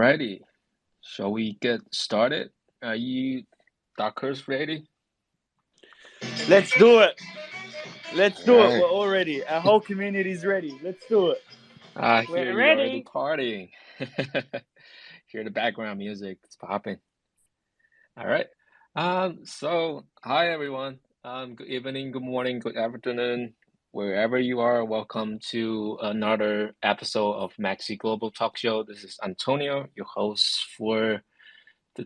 Alrighty, shall we get started? Are you Dockers ready? Let's do it. Let's do it. Alright, We're all ready. Our whole community is ready. Let's do it. I hear We're you already ready. partying. Hear the background music, it's popping. Alright, so hi everyone. Good evening, good morning, good afternoon, wherever you are. Welcome to another episode of MEXC Global Talk Show. This is Antonio, your host for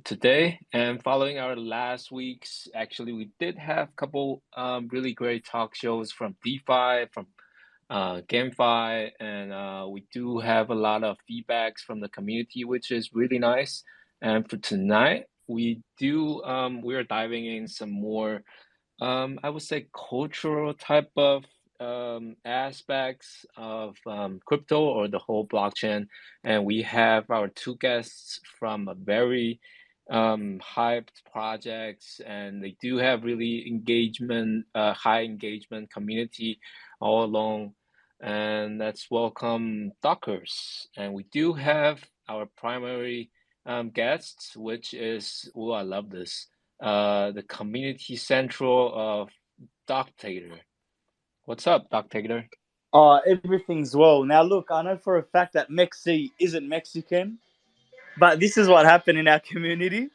today. And following our last week's, actually, we did have a couple really great talk shows from DeFi, from GameFi, and we do have a lot of feedbacks from the community, which is really nice. And for tonight, we are diving in some more, I would say, cultural type of aspects of crypto or the whole blockchain. And we have our two guests from a very hyped projects, and they do have really high engagement community all along. And let's welcome Dockers. And we do have our primary guests, which is, oh, I love this, the community central of Ductator. What's up, Ductator? Everything's well. Now, look, I know for a fact that MEXC isn't Mexican, but this is what happened in our community.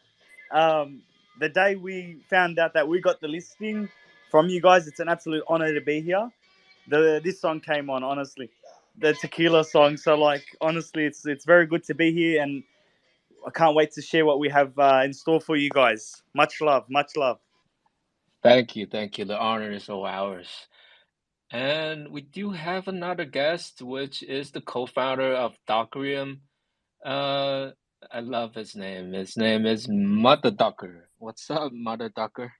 Um, the day we found out that we got the listing from you guys, it's an absolute honor to be here. This song came on, honestly, the tequila song. So, like, honestly, it's very good to be here, and I can't wait to share what we have in store for you guys. Much love, much love. Thank you, thank you. The honor is all ours. And we do have another guest, which is the co-founder of Duckereum. Uh, I love his name. His name is Mother Ducker. What's up, Mother Ducker?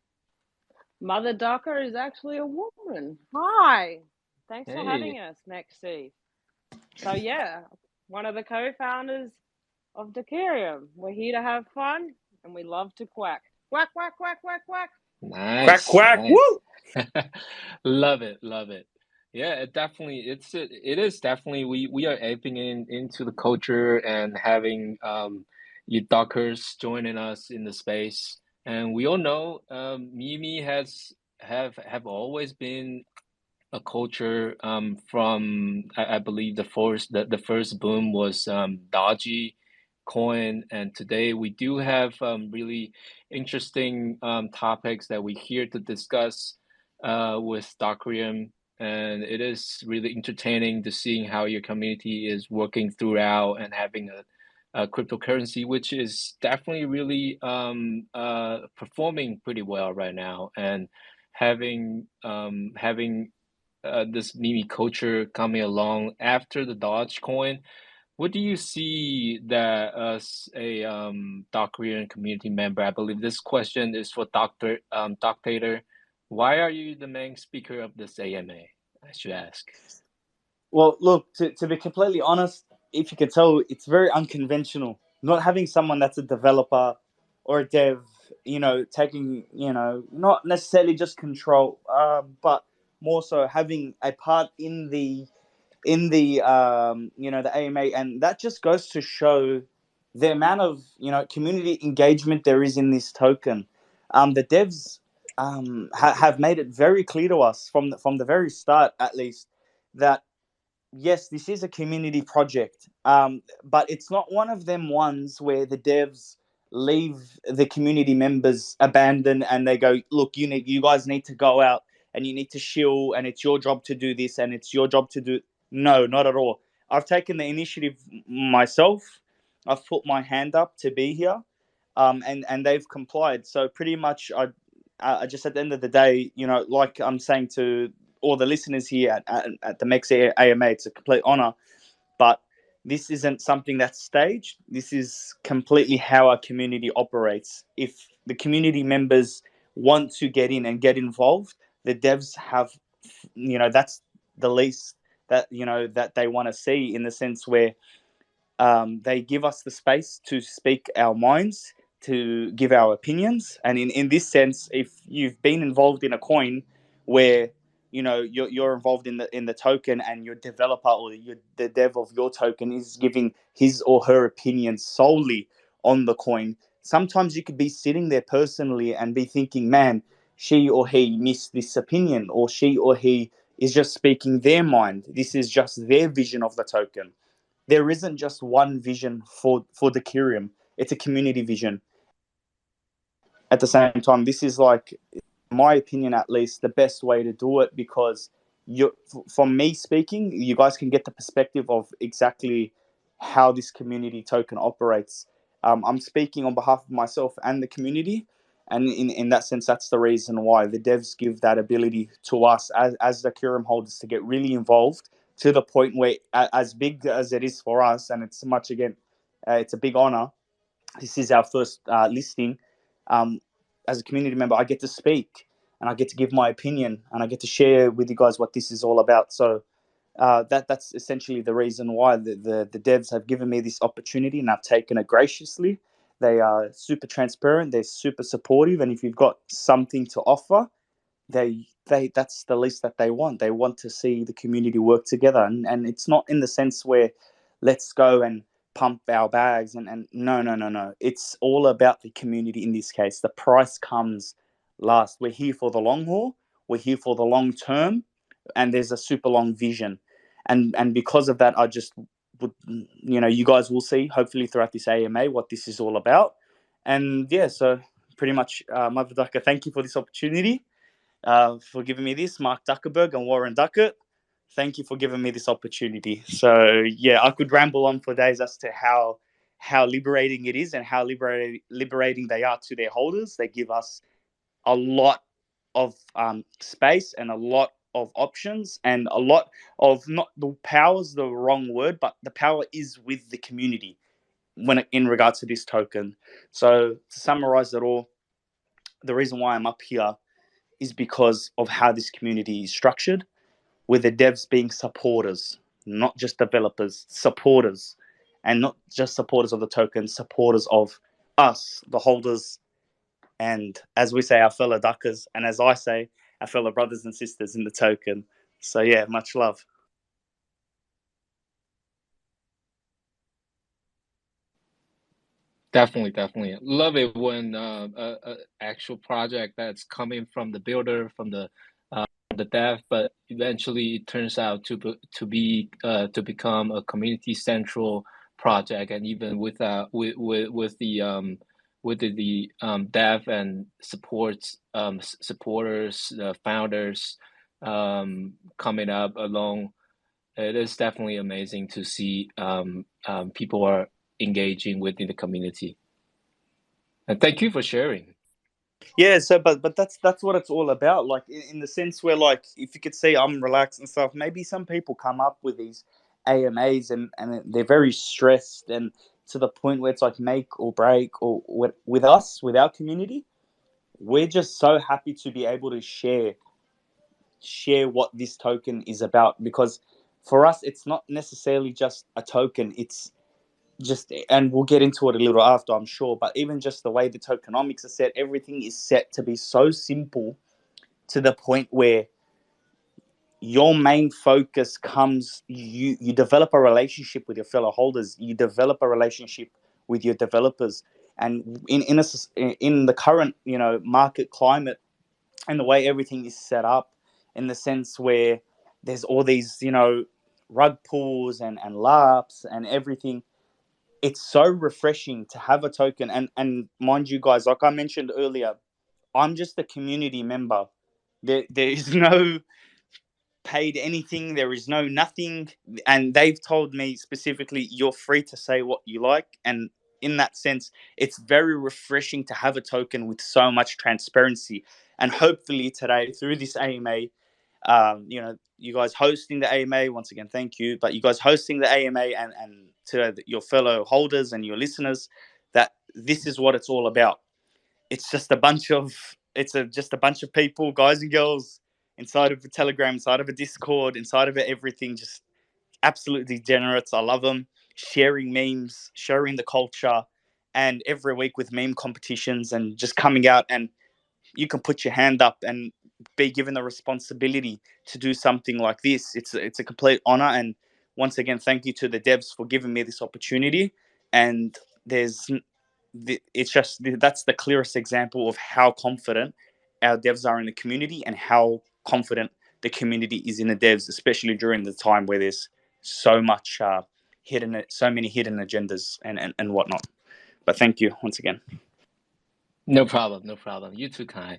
Mother Docker is actually a woman. Hi. Thanks for Hey, having us, MEXC. So yeah, one of the co-founders of Duckereum. We're here to have fun and we love to quack. Quack, quack, quack, quack, quack. Quack, nice, quack, nice. woo! Love it, love it. Yeah, it is definitely we are aping into the culture and having you Dockers joining us in the space. And we all know Mimi have always been a culture from I believe the first boom was Dodgy coin, and today we do have really interesting topics that we're here to discuss with Duckereum, and it is really entertaining to seeing how your community is working throughout and having a cryptocurrency which is definitely really performing pretty well right now, and having this meme culture coming along after the Dogecoin. What do you see that as a Dockerian community member? I believe this question is for Doctator. Why are you the main speaker of this AMA? I should ask. Well, look, to be completely honest, if you can tell, it's very unconventional. Not having someone that's a developer or a dev, taking, not necessarily just control, but more so having a part in the AMA, and that just goes to show the amount of community engagement there is in this token. The devs have made it very clear to us from the very start, at least, that yes, this is a community project, but it's not one of them ones where the devs leave the community members abandoned and they go, look, you guys need to go out and you need to shill, and it's your job to do this and it's your job to do. No, not at all. I've taken the initiative myself. I've put my hand up to be here, and they've complied. So pretty much, I just at the end of the day, like I'm saying to all the listeners here at the MEXC AMA, it's a complete honor. But this isn't something that's staged. This is completely how our community operates. If the community members want to get in and get involved, the devs have, that's the least that they want to see, in the sense where they give us the space to speak our minds, to give our opinions. And in this sense, if you've been involved in a coin where, you're involved in the token, and your developer or the dev of your token is giving his or her opinion solely on the coin. Sometimes you could be sitting there personally and be thinking, man, she or he missed this opinion, or she or he is just speaking their mind. This is just their vision of the token. There isn't just one vision for the Duckereum. It's a community vision. At the same time, this is like, in my opinion at least, the best way to do it, because from me speaking, you guys can get the perspective of exactly how this community token operates. I'm speaking on behalf of myself and the community, and in that sense, that's the reason why the devs give that ability to us as the Duckereum holders to get really involved, to the point where, as big as it is for us, and it's much again, it's a big honor. This is our first listing. Um, as a community member, I get to speak, and I get to give my opinion, and I get to share with you guys what this is all about. So that's essentially the reason why the devs have given me this opportunity, and I've taken it graciously. They are super transparent. They're super supportive, and if you've got something to offer, they that's the least that they want. They want to see the community work together, and it's not in the sense where let's go and pump our bags, and no. It's all about the community in this case. The price comes last. We're here for the long haul. We're here for the long term, and there's a super long vision, and because of that, I just would, you guys will see hopefully throughout this AMA what this is all about. And yeah, so pretty much, Mother Ducker, thank you for this opportunity, for giving me this, Mark Zuckerberg and Warren Duckett. Thank you for giving me this opportunity. So yeah, I could ramble on for days as to how liberating it is, and how liberating they are to their holders. They give us a lot of space, and a lot of options, and a lot of, not the power's the wrong word, but the power is with the community in regards to this token. So to summarize it all, the reason why I'm up here is because of how this community is structured, with the devs being supporters, not just developers, supporters, and not just supporters of the token, supporters of us, the holders, and as we say, our fellow duckers, and as I say, our fellow brothers and sisters in the token. So yeah, much love. Definitely. Love it when actual project that's coming from the builder, from the dev, but eventually it turns out to become a community central project, and even with the dev and supporters, founders coming up along. It is definitely amazing to see people are engaging within the community. And thank you for sharing. Yeah, so but that's what it's all about. Like in the sense where, like, if you could see I'm relaxed and stuff, maybe some people come up with these AMAs, and they're very stressed, and to the point where it's like make or break. Or with us, with our community, we're just so happy to be able to share what this token is about, because for us it's not necessarily just a token. It's just, and we'll get into it a little after, I'm sure, but even just the way the tokenomics are set, everything is set to be so simple, to the point where your main focus comes, you develop a relationship with your fellow holders, you develop a relationship with your developers. And in the current market climate, and the way everything is set up, in the sense where there's all these rug pulls and laps and everything, it's so refreshing to have a token. And mind you guys, like I mentioned earlier, I'm just a community member. There is no paid anything, there is no nothing, and they've told me specifically, you're free to say what you like. And in that sense, it's very refreshing to have a token with so much transparency. And hopefully today, through this AMA, you guys hosting the AMA, once again, thank you. But you guys hosting the AMA, and to your fellow holders and your listeners, that this is what it's all about. It's just a bunch of just a bunch of people, guys and girls, inside of a Telegram, inside of a Discord, inside of it, everything just absolutely degenerates. I love them. Sharing memes, sharing the culture, and every week with meme competitions, and just coming out, and you can put your hand up and be given the responsibility to do something like this. It's a complete honor, and once again, thank you to the devs for giving me this opportunity. And there's it's just that's the clearest example of how confident our devs are in the community and how confident the community is in the devs, especially during the time where there's so much so many hidden agendas and whatnot. But thank you once again. No problem, no problem. You too, Kai.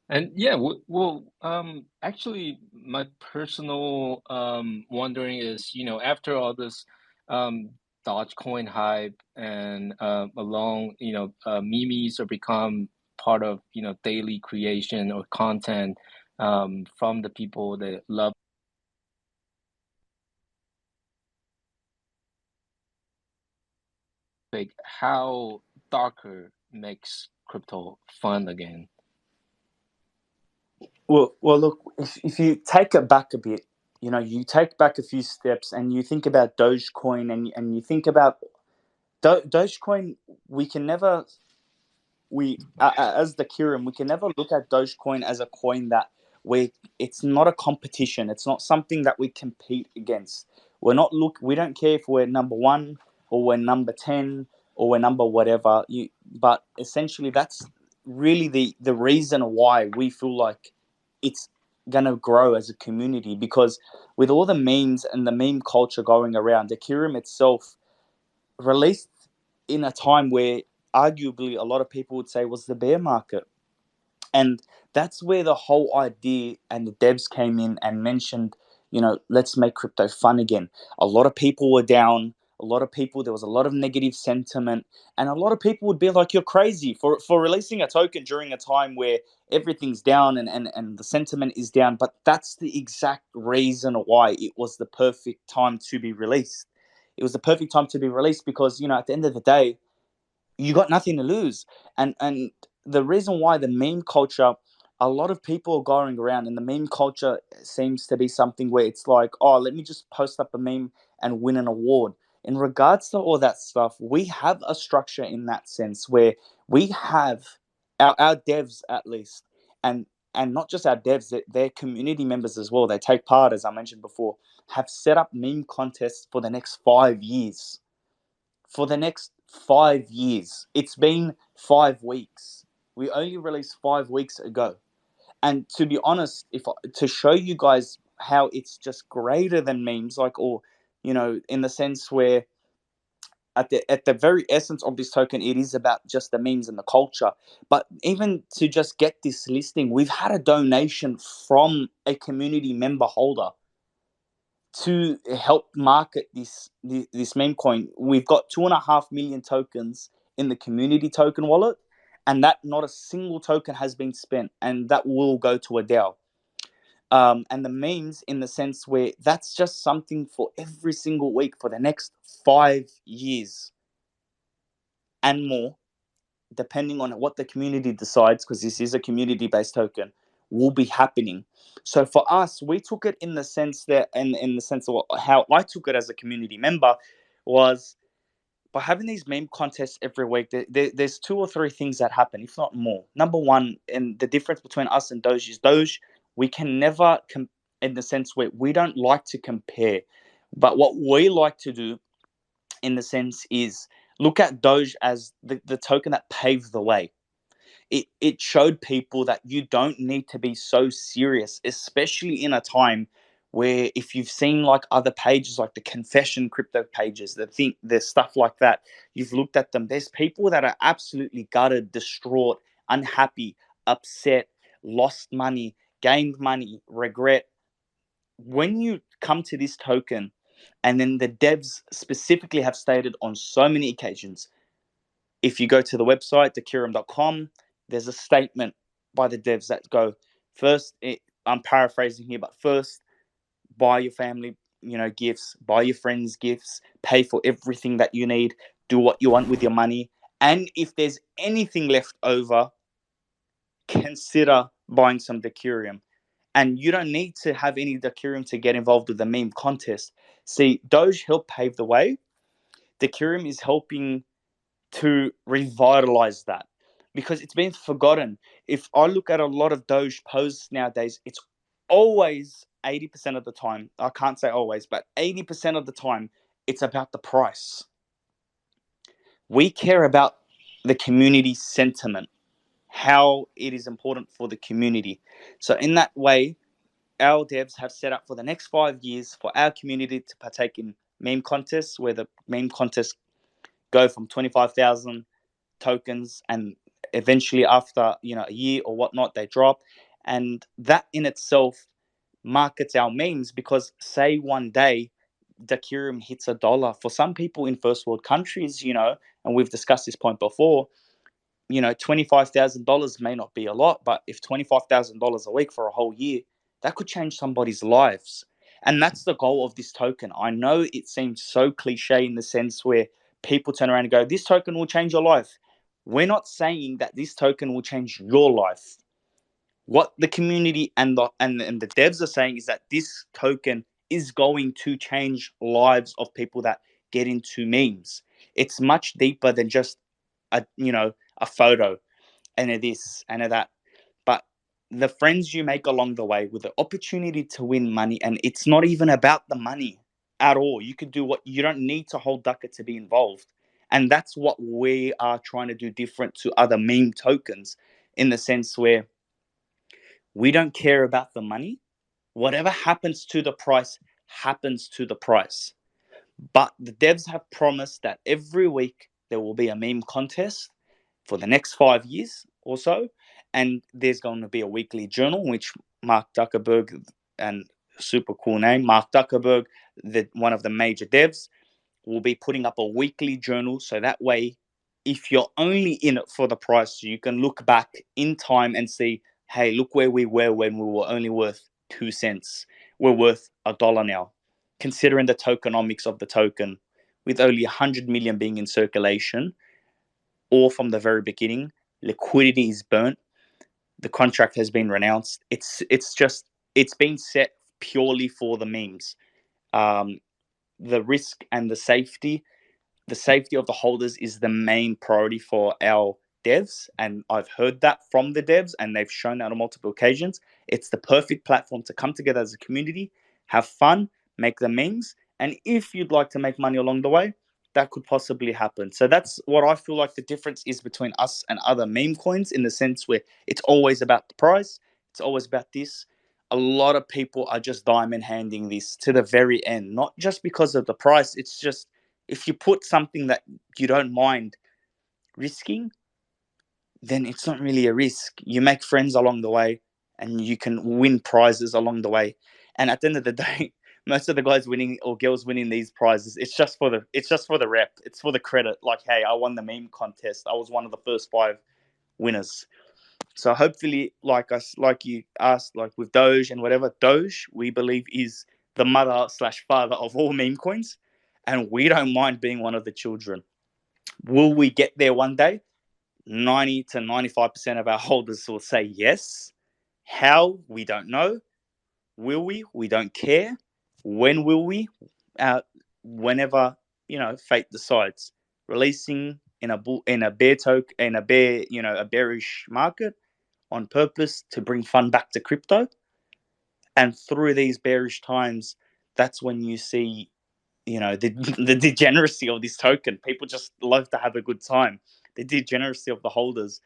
And yeah, well, actually, my personal wondering is, after all this um, Dogecoin hype and along, memes are become part of, daily creation or content from the people that love, like, how Docker makes crypto fun again. Well, look, if you take it back a bit, you take back a few steps and you think about Dogecoin and you think about Dogecoin. We can never as the Duckereum, we can never look at Dogecoin as a coin that it's not a competition. It's not something that we compete against. We don't care if we're number one or we're number 10 or we're number whatever. But essentially that's really the reason why we feel like it's gonna grow as a community, because with all the memes and the meme culture going around, the Duckereum itself released in a time where arguably a lot of people would say was the bear market. And that's where the whole idea and the devs came in and mentioned, let's make crypto fun again. A lot of people were down. There was a lot of negative sentiment, and a lot of people would be like, "You're crazy for releasing a token during a time where everything's down and the sentiment is down." But that's the exact reason why it was the perfect time to be released. It was the perfect time to be released because at the end of the day, you got nothing to lose. And the reason why the meme culture, a lot of people are going around, and the meme culture seems to be something where it's like, oh, let me just post up a meme and win an award. In regards to all that stuff, we have a structure in that sense where we have our devs at least, and not just our devs, their community members as well. They take part, as I mentioned before, have set up meme contests for the next 5 years. For the next 5 years. It's been 5 weeks. We only released 5 weeks ago. And to be honest, to show you guys how it's just greater than memes, in the sense where at the very essence of this token, it is about just the memes and the culture. But even to just get this listing, we've had a donation from a community member holder to help market this meme coin. We've got 2.5 million tokens in the community token wallet, and that not a single token has been spent, and that will go to a DAO. And the memes, in the sense where that's just something for every single week for the next 5 years and more, depending on what the community decides, because this is a community-based token, will be happening. So for us, we took it in the sense that, and in the sense of how I took it as a community member, was by having these meme contests every week. There's two or three things that happen, if not more. Number one, and the difference between us and Doge is Doge, we can never, in the sense where we don't like to compare. But what we like to do, in the sense, is look at Doge as the token that paved the way. It showed people that you don't need to be so serious, especially in a time where, if you've seen like other pages, like the confession crypto pages, the stuff like that, you've looked at them. There's people that are absolutely gutted, distraught, unhappy, upset, lost money, gained money, regret. When you come to this token, and then the devs specifically have stated on so many occasions, if you go to the website, duckereum.com, there's a statement by the devs that go, first, I'm paraphrasing here, but first, buy your family, gifts, buy your friends gifts, pay for everything that you need, do what you want with your money. And if there's anything left over, consider buying some Duckereum. And you don't need to have any Duckereum to get involved with the meme contest. See, Doge helped pave the way. Duckereum is helping to revitalize that. because it's been forgotten. If I look at a lot of Doge posts nowadays, it's always 80% of the time. I can't say always, but 80% of the time, it's about the price. We care about the community sentiment, how it is important for the community. So in that way, our devs have set up for the next 5 years for our community to partake in meme contests, where the meme contests go from 25,000 tokens, and eventually after a year or whatnot, they drop. And that in itself markets our memes, because say one day Duckereum hits $1 for some people in first world countries, and we've discussed this point before. $25,000 may not be a lot, but if $25,000 a week for a whole year, that could change somebody's lives. And that's the goal of this token. I know it seems so cliche in the sense where people turn around and go, this token will change your life. We're not saying that this token will change your life. What the community and the devs are saying is that this token is going to change lives of people that get into memes. It's much deeper than just a photo and a this and a that. But the friends you make along the way with the opportunity to win money, and it's not even about the money at all. You could do what you don't need to hold Ducker to be involved. And that's what we are trying to do different to other meme tokens, in the sense where we don't care about the money. Whatever happens to the price happens to the price. But the devs have promised that every week there will be a meme contest for the next 5 years or so. And there's going to be a weekly journal, which Mark Zuckerberg, and super cool name, Mark Zuckerberg, one of the major devs, will be putting up a weekly journal. So that way, if you're only in it for the price, you can look back in time and see, hey, look where we were when we were only worth 2 cents. We're worth $1 now. Considering the tokenomics of the token, with only 100 million being in circulation, or from the very beginning, liquidity is burnt. The contract has been renounced. It's been set purely for the memes. The risk and the safety of the holders is the main priority for our devs. And I've heard that from the devs, and they've shown that on multiple occasions. It's the perfect platform to come together as a community, have fun, make the memes. And if you'd like to make money along the way, that could possibly happen. So that's what I feel like the difference is between us and other meme coins, in the sense where it's always about the price, it's always about this. A lot of people are just diamond handing this to the very end, not just because of the price. It's just, if you put something that you don't mind risking, then it's not really a risk. You make friends along the way, and you can win prizes along the way. And at the end of the day, most of the guys winning or girls winning these prizes, it's just for the rep. It's for the credit. Like, hey, I won the meme contest. I was one of the first 5 winners. So hopefully, like you asked, like with Doge and whatever, Doge we believe is the mother/father of all meme coins, and we don't mind being one of the children. Will we get there one day? 90 to 95% of our holders will say yes. How? We don't know. Will we? We don't care. When will we? Whenever fate decides. Releasing in a a bearish market on purpose to bring fun back to crypto. And through these bearish times, that's when you see, the degeneracy of this token. People just love to have a good time. The degeneracy of the holders.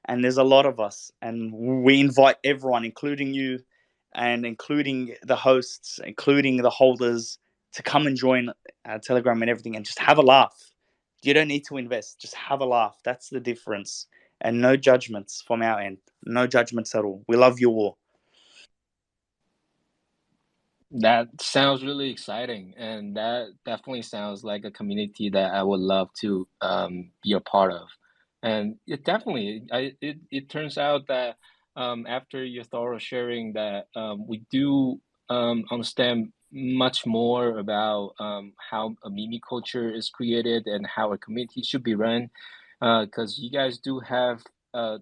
And there's a lot of us. And we invite everyone, including you, and including the hosts, including the holders, to come and join our Telegram and everything, and just have a laugh. You don't need to invest. Just have a laugh. That's the difference. And no judgments from our end. No judgments at all. We love you all. That sounds really exciting, and that definitely sounds like a community that I would love to be a part of. And it turns out that after your thorough sharing that we do understand much more about how a meme culture is created and how a community should be run, because you guys do have a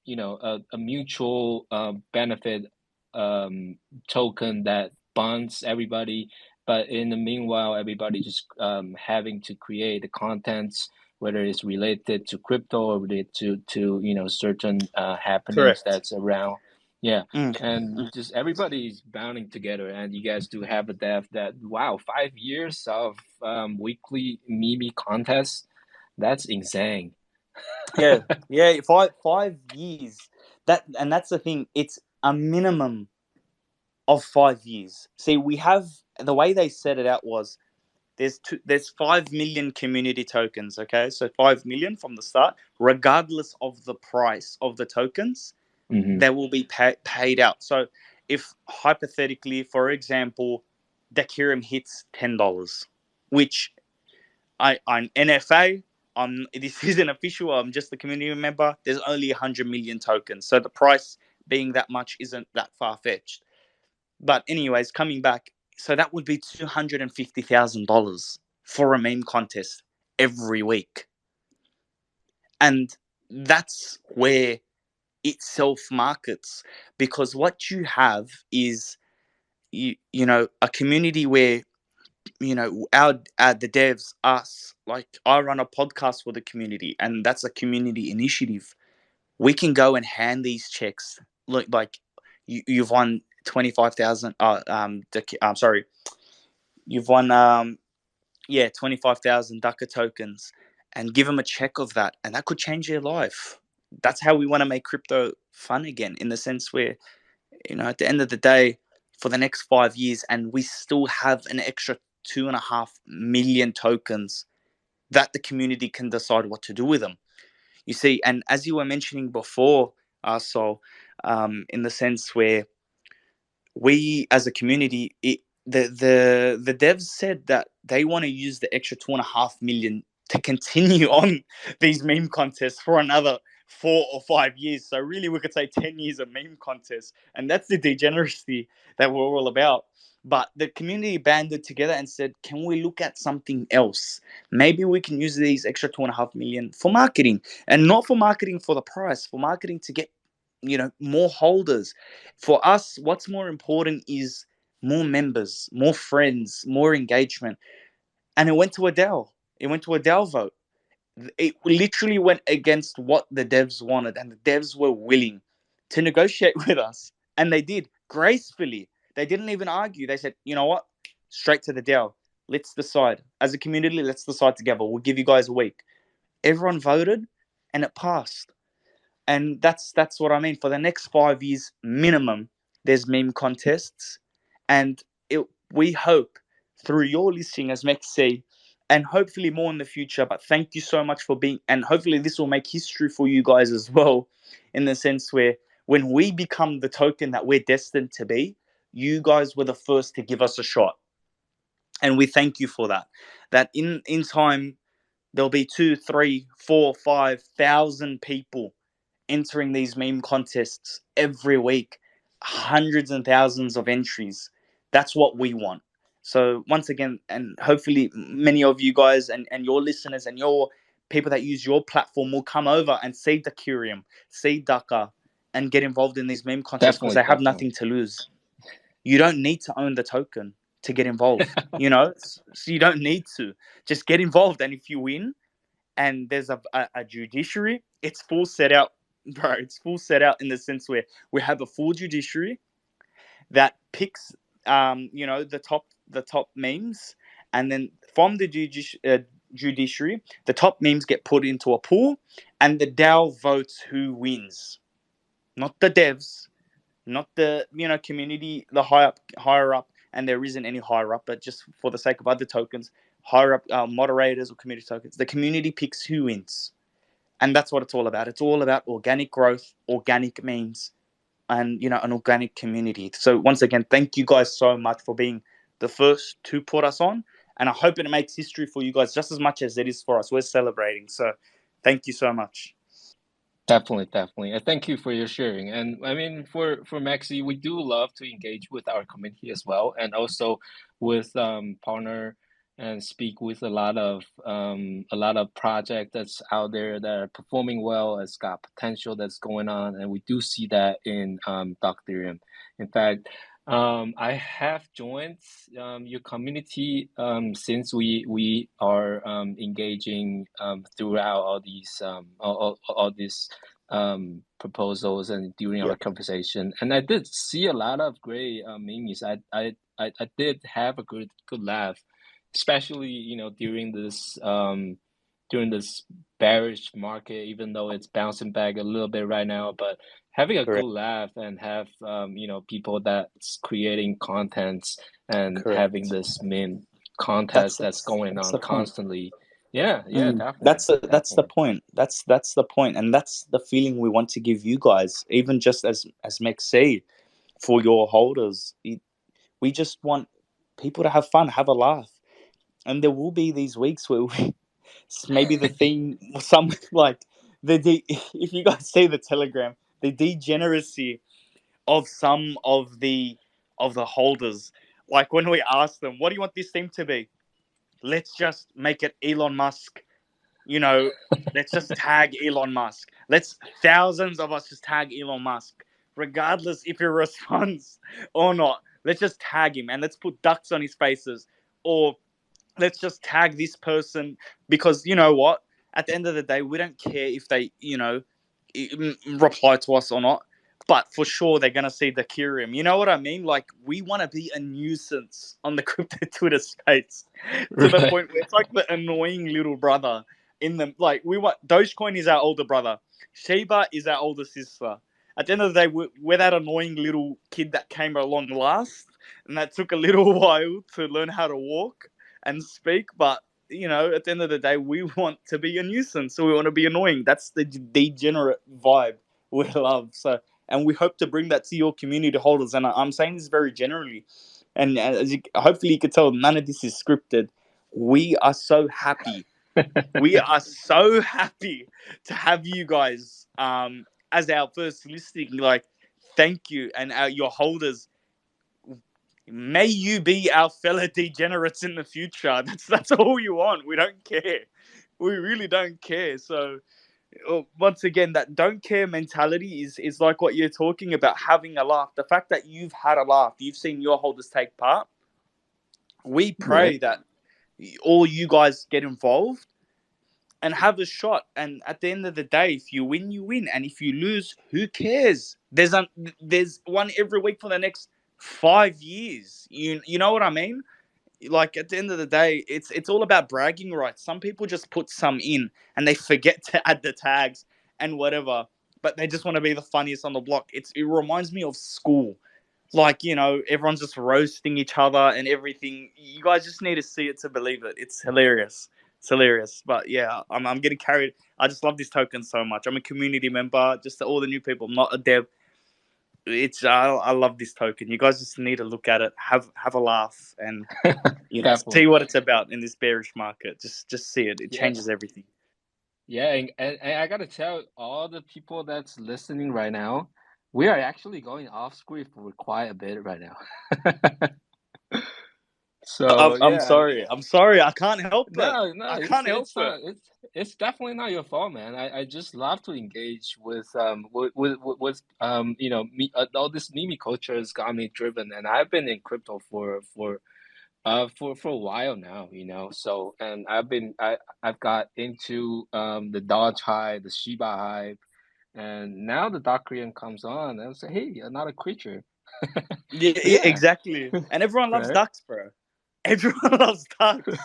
a mutual benefit token that bonds everybody, but in the meanwhile everybody just having to create the contents whether it's related to crypto or related to certain happenings Correct. that's around. Yeah, Mm. and just everybody's bounding together, and you guys do have a dev that, wow, 5 years of weekly meme contests. That's insane. Yeah, yeah. 5 years. That's the thing. It's a minimum of 5 years. See, we have the way they set it out was there's 5 million community tokens. Okay, so 5 million from the start, regardless of the price of the tokens, Hmm. they will be paid out. So if hypothetically, for example, Duckereum hits $10, which I'm NFA. This isn't official. I'm just a community member. There's only 100 million tokens, so the price being that much isn't that far fetched. But anyways, coming back, so that would be $250,000 for a meme contest every week, and that's where it self markets, because what you have is a community where our the devs, us, like I run a podcast for the community, and that's a community initiative. We can go and hand these checks. Look, like you've won 25,000. I'm sorry, you've won 25,000 Ducker tokens, and give them a check of that, and that could change their life. That's how we want to make crypto fun again, in the sense where at the end of the day, for the next 5 years, and we still have an extra 2.5 million tokens that the community can decide what to do with them. You see, and as you were mentioning before, in the sense where we as a community, the devs said that they want to use the extra 2.5 million to continue on these meme contests for another 4 or 5 years. So really, we could say 10 years of meme contests, and that's the degeneracy that we're all about. But the community banded together and said, "Can we look at something else? Maybe we can use these extra 2.5 million for marketing, and not for marketing for the price, for marketing to get more holders. For us, what's more important is more members, more friends, more engagement." And it went to a DAO. It went to a DAO vote. It literally went against what the devs wanted, and the devs were willing to negotiate with us. And they did gracefully. They didn't even argue. They said, "You know what? Straight to the DAO. Let's decide. As a community, let's decide together. We'll give you guys a week." Everyone voted, and it passed. And that's what I mean. For the next 5 years minimum, there's meme contests, and we hope through your listing as MEXC, and hopefully more in the future. But thank you so much for being, and hopefully this will make history for you guys as well, in the sense where when we become the token that we're destined to be, you guys were the first to give us a shot, and we thank you for that. That in time there'll be 2, 3, 4, 5,000 people entering these meme contests every week, hundreds and thousands of entries. That's what we want. So once again, and hopefully many of you guys and your listeners and your people that use your platform will come over and see Duckereum, see Ducker, and get involved in these meme contests, because Definitely, they have definitely. nothing to lose. You don't need to own the token to get involved. So you don't need to. Just get involved, and if you win, and there's a judiciary, it's full set out, bro. It's full set out in the sense where we have a full judiciary that picks the top memes, and then from the judiciary, the top memes get put into a pool, and the DAO votes who wins. Not the devs, not the community, the higher up, and there isn't any higher up, but just for the sake of other tokens, higher up moderators or community tokens, the community picks who wins. And that's what it's all about. It's all about organic growth, organic memes, and an organic community. So once again, thank you guys so much for being the first to put us on, and I hope it makes history for you guys just as much as it is for us. We're celebrating, so thank you so much. Definitely, definitely. And thank you for your sharing. And I mean, for Maxi, we do love to engage with our community as well, and also with partner and speak with a lot of project that's out there that are performing well, has got potential that's going on, and we do see that in Duckereum. In fact, I have joined your community since we are engaging throughout all these proposals and during our Yeah, conversation, and I did see a lot of great memes. I did have a good laugh, especially during this bearish market, even though it's bouncing back a little bit right now, but having a good correct, laugh and have people that's creating contents and having correct. this meme contest That's that's that's going that's on the point. constantly. Yeah, definitely, That's the definitely. point. That's the point, and that's the feeling we want to give you guys, even just as MEXC for your holders. We just want people to have fun, have a laugh, and there will be these weeks where maybe the theme, some like if you guys see the telegram, the degeneracy of some of the holders, like when we ask them, what do you want this theme to be? Let's just make it Elon Musk, you know, let's just tag Elon Musk. Let's thousands of us just tag Elon Musk, regardless if he responds or not. Let's just tag him and let's put ducks on his faces, or let's just tag this person, because you know what? At the end of the day, we don't care if they, reply to us or not. But for sure, they're gonna see the Duckereum. You know what I mean? Like, we want to be a nuisance on the crypto Twitter space to the Right. point where it's like the annoying little brother in them. Like, we want Dogecoin is our older brother, Shiba is our older sister. At the end of the day, we're that annoying little kid that came along last, and that took a little while to learn how to walk and speak. But at the end of the day, we want to be a nuisance, so we want to be annoying. That's the degenerate vibe we love. So, and we hope to bring that to your community holders. And I'm saying this very generally, and hopefully you can tell, none of this is scripted. We are so happy. We are so happy to have you guys as our first listing. Like, thank you, and your holders, may you be our fellow degenerates in the future. That's all you want. We don't care. We really don't care. So once again, that don't care mentality is like what you're talking about, having a laugh. The fact that you've had a laugh, you've seen your holders take part. We Right. pray that all you guys get involved and have a shot. And at the end of the day, if you win, you win, and if you lose, who cares? There's one every week for the next 5 years. You know what I mean? Like, at the end of the day, it's all about bragging rights. Some people just put some in and they forget to add the tags and whatever, but they just want to be the funniest on the block. It reminds me of school. Like, everyone's just roasting each other and everything. You guys just need to see it to believe it. It's hilarious. It's hilarious. But yeah, I'm getting carried. I just love this token so much. I'm a community member. Just to all the new people, I'm not a dev. I love this token. You guys just need to look at it, have a laugh, and see Definitely. what it's about in this bearish market. Just see it. It Yeah. changes everything. Yeah, and I gotta tell all the people that's listening right now, we are actually going off script for quite a bit right now. So I'm yeah, sorry. I'm sorry. I can't help it. no, I can't help it's it. not it's definitely not your fault, man. I just love to engage with me, all this meme culture has got me driven, and I've been in crypto for a while now, So, and I've got into the Dodge hype, the Shiba hype, and now the Duckereum comes on, and I say, hey, another creature. Yeah, So yeah, yeah, exactly. And everyone loves right. ducks, bro. Everyone loves ducks.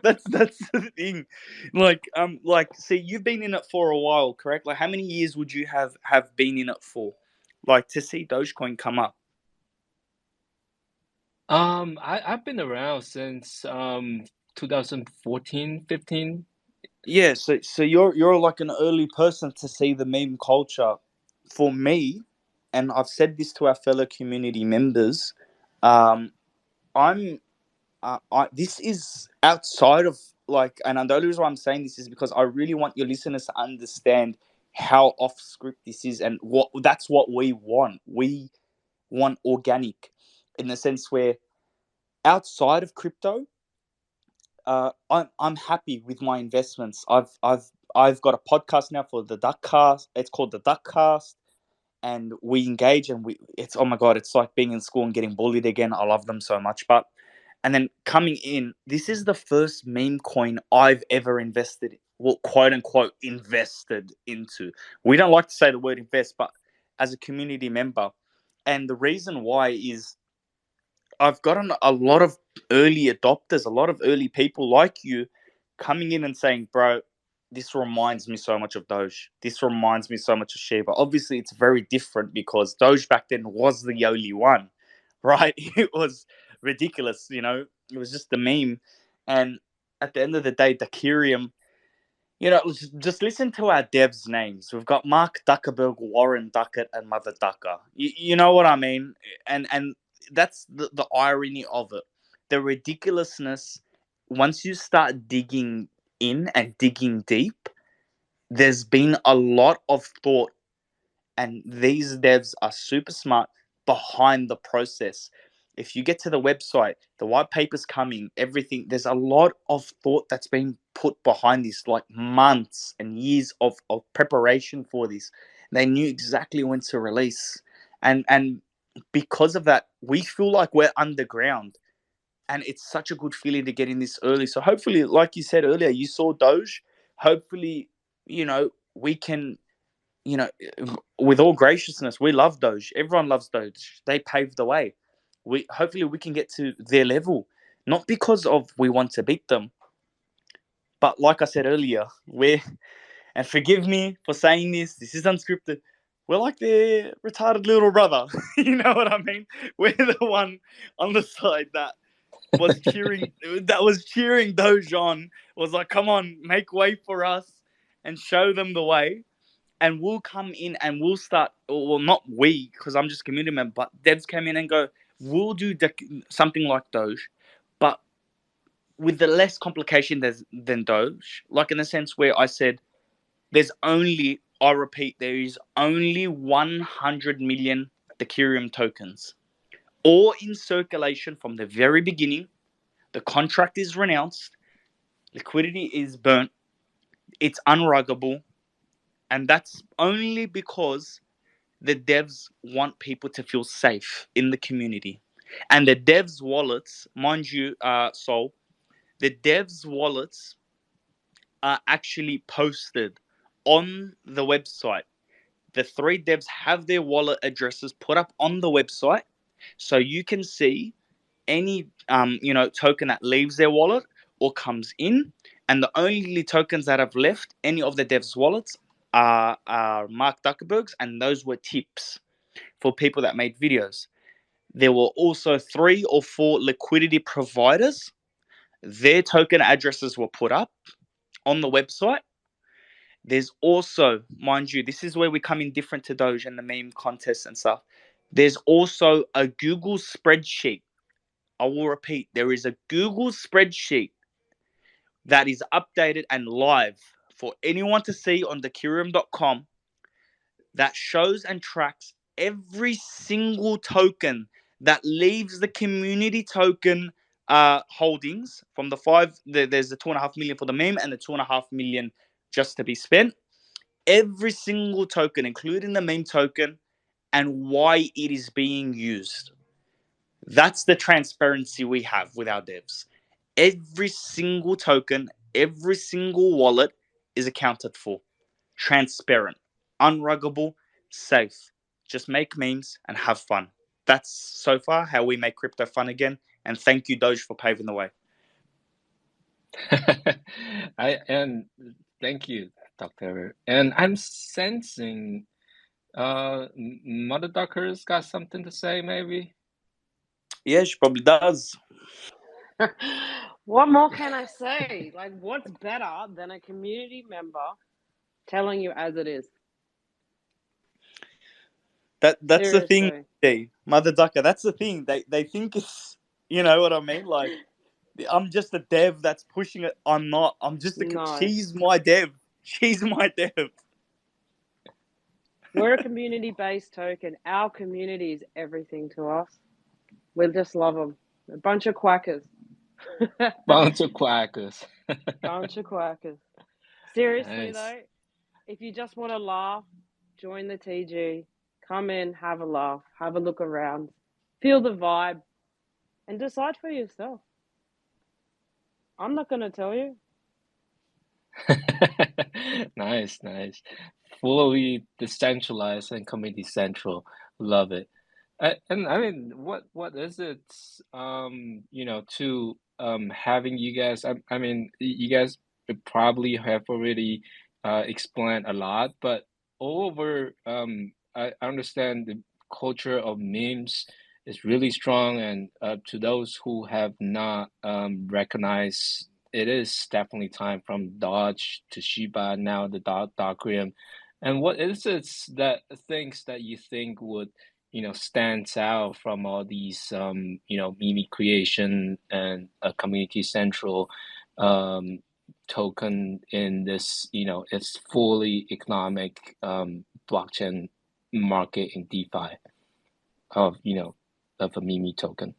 That's the thing. See, you've been in it for a while, correct? Like, how many years would you have been in it for? Like, to see Dogecoin come up. I've been around since 2014, 15. Yeah, so you're like an early person to see the meme culture. For me, and I've said this to our fellow community members, um, I'm this is outside of, like, and the only reason why I'm saying this is because I really want your listeners to understand how off script this is, and that's what we want. We want organic, in the sense where outside of crypto, I'm happy with my investments. I've got a podcast now for the Duckcast. It's called the Duckcast, and we engage, and it's, oh my God, it's like being in school and getting bullied again. I love them so much. And then coming in, this is the first meme coin I've ever invested, well, quote unquote, invested into. We don't like to say the word invest, but as a community member. And the reason why is I've gotten a lot of early adopters, a lot of early people like you coming in and saying, bro, this reminds me so much of Doge. This reminds me so much of Shiba. Obviously, it's very different because Doge back then was the only one, right? It was ridiculous, It was just a meme. And at the end of the day, Duckereum, just listen to our devs' names. We've got Mark Duckerberg, Warren Duckett, and Mother Ducker. You know what I mean? And that's the irony of it. The ridiculousness, once you start digging in and digging deep, there's been a lot of thought, and these devs are super smart behind the process. If you get to the website, the white paper's coming, everything, there's a lot of thought that's been put behind this, like months and years of preparation for this. They knew exactly when to release. And because of that, we feel like we're underground. And it's such a good feeling to get in this early. So hopefully, like you said earlier, you saw Doge. Hopefully, we can, you know, with all graciousness, we love Doge. Everyone loves Doge. They paved the way. Hopefully we can get to their level, not because of we want to beat them, but like I said earlier, and forgive me for saying this. This is unscripted. We're like their retarded little brother. You know what I mean? We're the one on the side was cheering Doge on. Was like, come on, make way for us and show them the way. And we'll come in and we'll start, well, not we, because I'm just a community member, but devs came in and go, we'll do something like Doge, but with the less complication than Doge. Like in the sense where I said, I repeat, there is only 100 million Duckereum tokens, all in circulation from the very beginning. The contract is renounced, liquidity is burnt, it's unruggable, and that's only because the devs want people to feel safe in the community. And the devs' wallets, mind you, Sol, the devs' wallets are actually posted on the website. The three devs have their wallet addresses put up on the website, so you can see any token that leaves their wallet or comes in, and the only tokens that have left any of the devs' wallets are Mark Zuckerberg's, and those were tips for people that made videos. There were also 3 or 4 liquidity providers. Their token addresses were put up on the website. There's also, mind you, this is where we come in different to Doge and the meme contests and stuff. There's also a Google spreadsheet. I will repeat, there is a Google spreadsheet that is updated and live for anyone to see on Duckereum.com that shows and tracks every single token that leaves the community token holdings from the 5. There's the 2.5 million for the meme and the 2.5 million just to be spent. Every single token, including the meme token, and why it is being used. That's the transparency we have with our devs. Every single token, every single wallet is accounted for. Transparent, unruggable, safe. Just make memes and have fun. That's so far how we make crypto fun again. And thank you, Doge, for paving the way. And thank you, Doctor. And I'm sensing Mother Ducker's got something to say, maybe. Yeah, she probably does. What more can I say? Like, what's better than a community member telling you as it is? That's Seriously. the thing, Mother Ducker. That's the thing. They think it's, you know what I mean? Like, I'm just a dev that's pushing it. I'm not. I'm just she's my dev. She's my dev. We're a community-based token. Our community is everything to us. We just love them. A bunch of quackers. Bunch of quackers. Bunch of quackers. Seriously, Nice. though, if you just want to laugh, join the TG. come in, have a laugh, have a look around, feel the vibe, and decide for yourself. I'm not going to tell you. Nice, nice. Fully decentralized and community central. Love it. And I mean, what is it, to having you guys, I mean, you guys probably have already explained a lot, but all over, I understand the culture of memes is really strong, and to those who have not recognized, it is definitely time from Dodge to Shiba, now the Duckereum. And what is it that things that you think would, stands out from all these, meme creation and a community central um, token in this, it's fully economic blockchain market in DeFi of, of a meme token.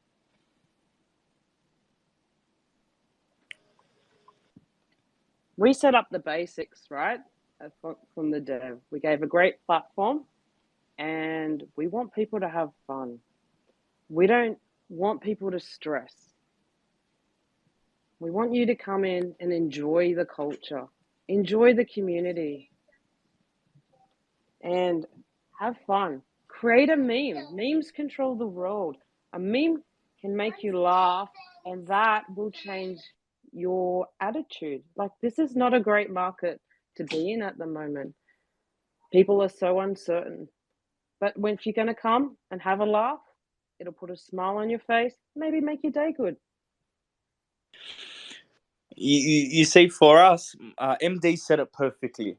We set up the basics, right? From the dev. We gave a great platform and we want people to have fun. We don't want people to stress. We want you to come in and enjoy the culture, enjoy the community, and have fun. Create a meme. Memes control the world. A meme can make you laugh, and that will change your attitude. Like, this is not a great market to be in at the moment. People are so uncertain. But if you're going to come and have a laugh, it'll put a smile on your face, maybe make your day good. You see, for us, MD said it perfectly.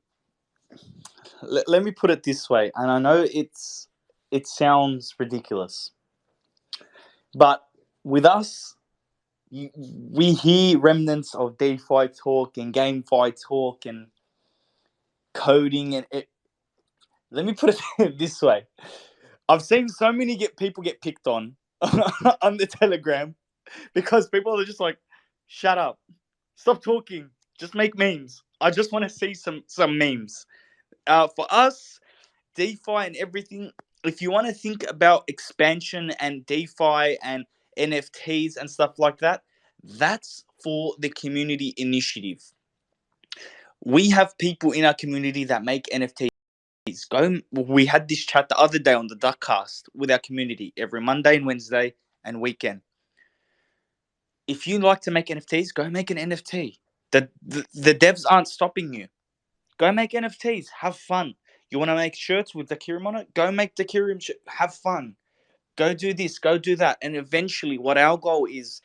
Let me put it this way, and I know it sounds ridiculous, but with us, we hear remnants of DeFi talk and GameFi talk and coding, and let me put it this way: I've seen so many people get picked on on the Telegram because people are just like, "Shut up, stop talking, just make memes. I just want to see some memes." For us, DeFi and everything, if you want to think about expansion and DeFi and NFTs and stuff like that, that's for the community initiative. We have people in our community that make NFTs. We had this chat the other day on the Duckcast with our community every Monday and Wednesday and weekend. If you like to make NFTs, go make an NFT. The devs aren't stopping you. Go make NFTs. Have fun. You want to make shirts with Duckereum on it? Go make Duckereum. Have fun. Go do this. Go do that. And eventually, what our goal is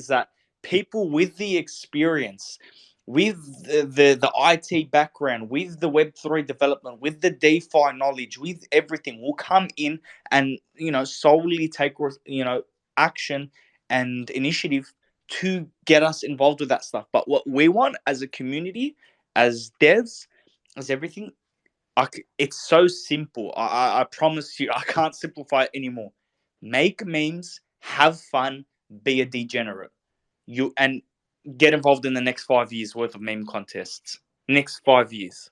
that people with the experience, with the IT background, with the Web3 development, with the DeFi knowledge, with everything, will come in and solely take action and initiative to get us involved with that stuff. But what we want as a community, as devs, as everything, it's so simple. I promise you, I can't simplify it anymore. Make memes, have fun, be a degenerate. And get involved in the next 5 years worth of meme contests. Next 5 years.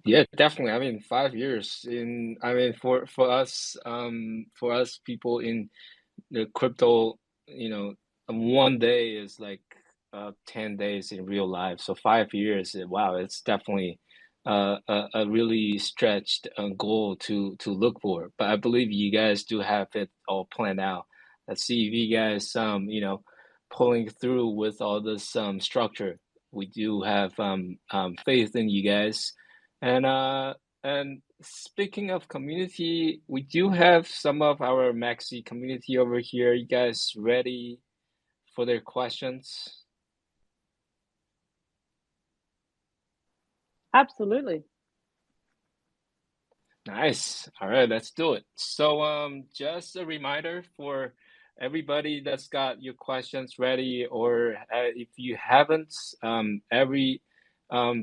Yeah, definitely. I mean, 5 years I mean, for us people in the crypto, one day is like 10 days in real life. So 5 years, wow, it's definitely a really stretched goal to look for. But I believe you guys do have it all planned out. Let's see if you guys, pulling through with all this structure. We do have faith in you guys. And speaking of community, we do have some of our MEXC community over here. You guys ready for their questions? Absolutely. Nice. All right, let's do it. So, just a reminder for everybody that's got your questions ready, or if you haven't, every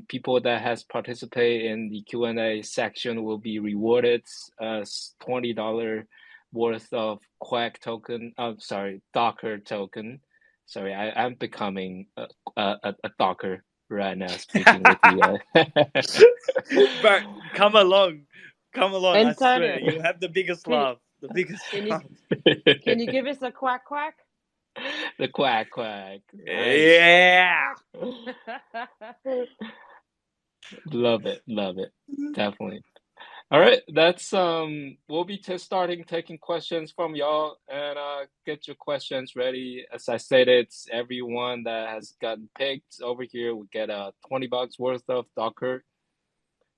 people that has participated in the Q&A section will be rewarded $20 worth of Quack token. Sorry, Docker token. Sorry, I'm becoming a Docker. right now speaking with you. Bro, come along. Come along. I swear, Antonio, you'll have the biggest can laugh. The biggest can you laugh. can you give us a quack quack? The quack quack. Nice. Yeah. Love it. Love it. Definitely. All right, that's we'll be starting taking questions from y'all and get your questions ready. As I stated, everyone that has gotten picked over here will get $20 worth of Docker,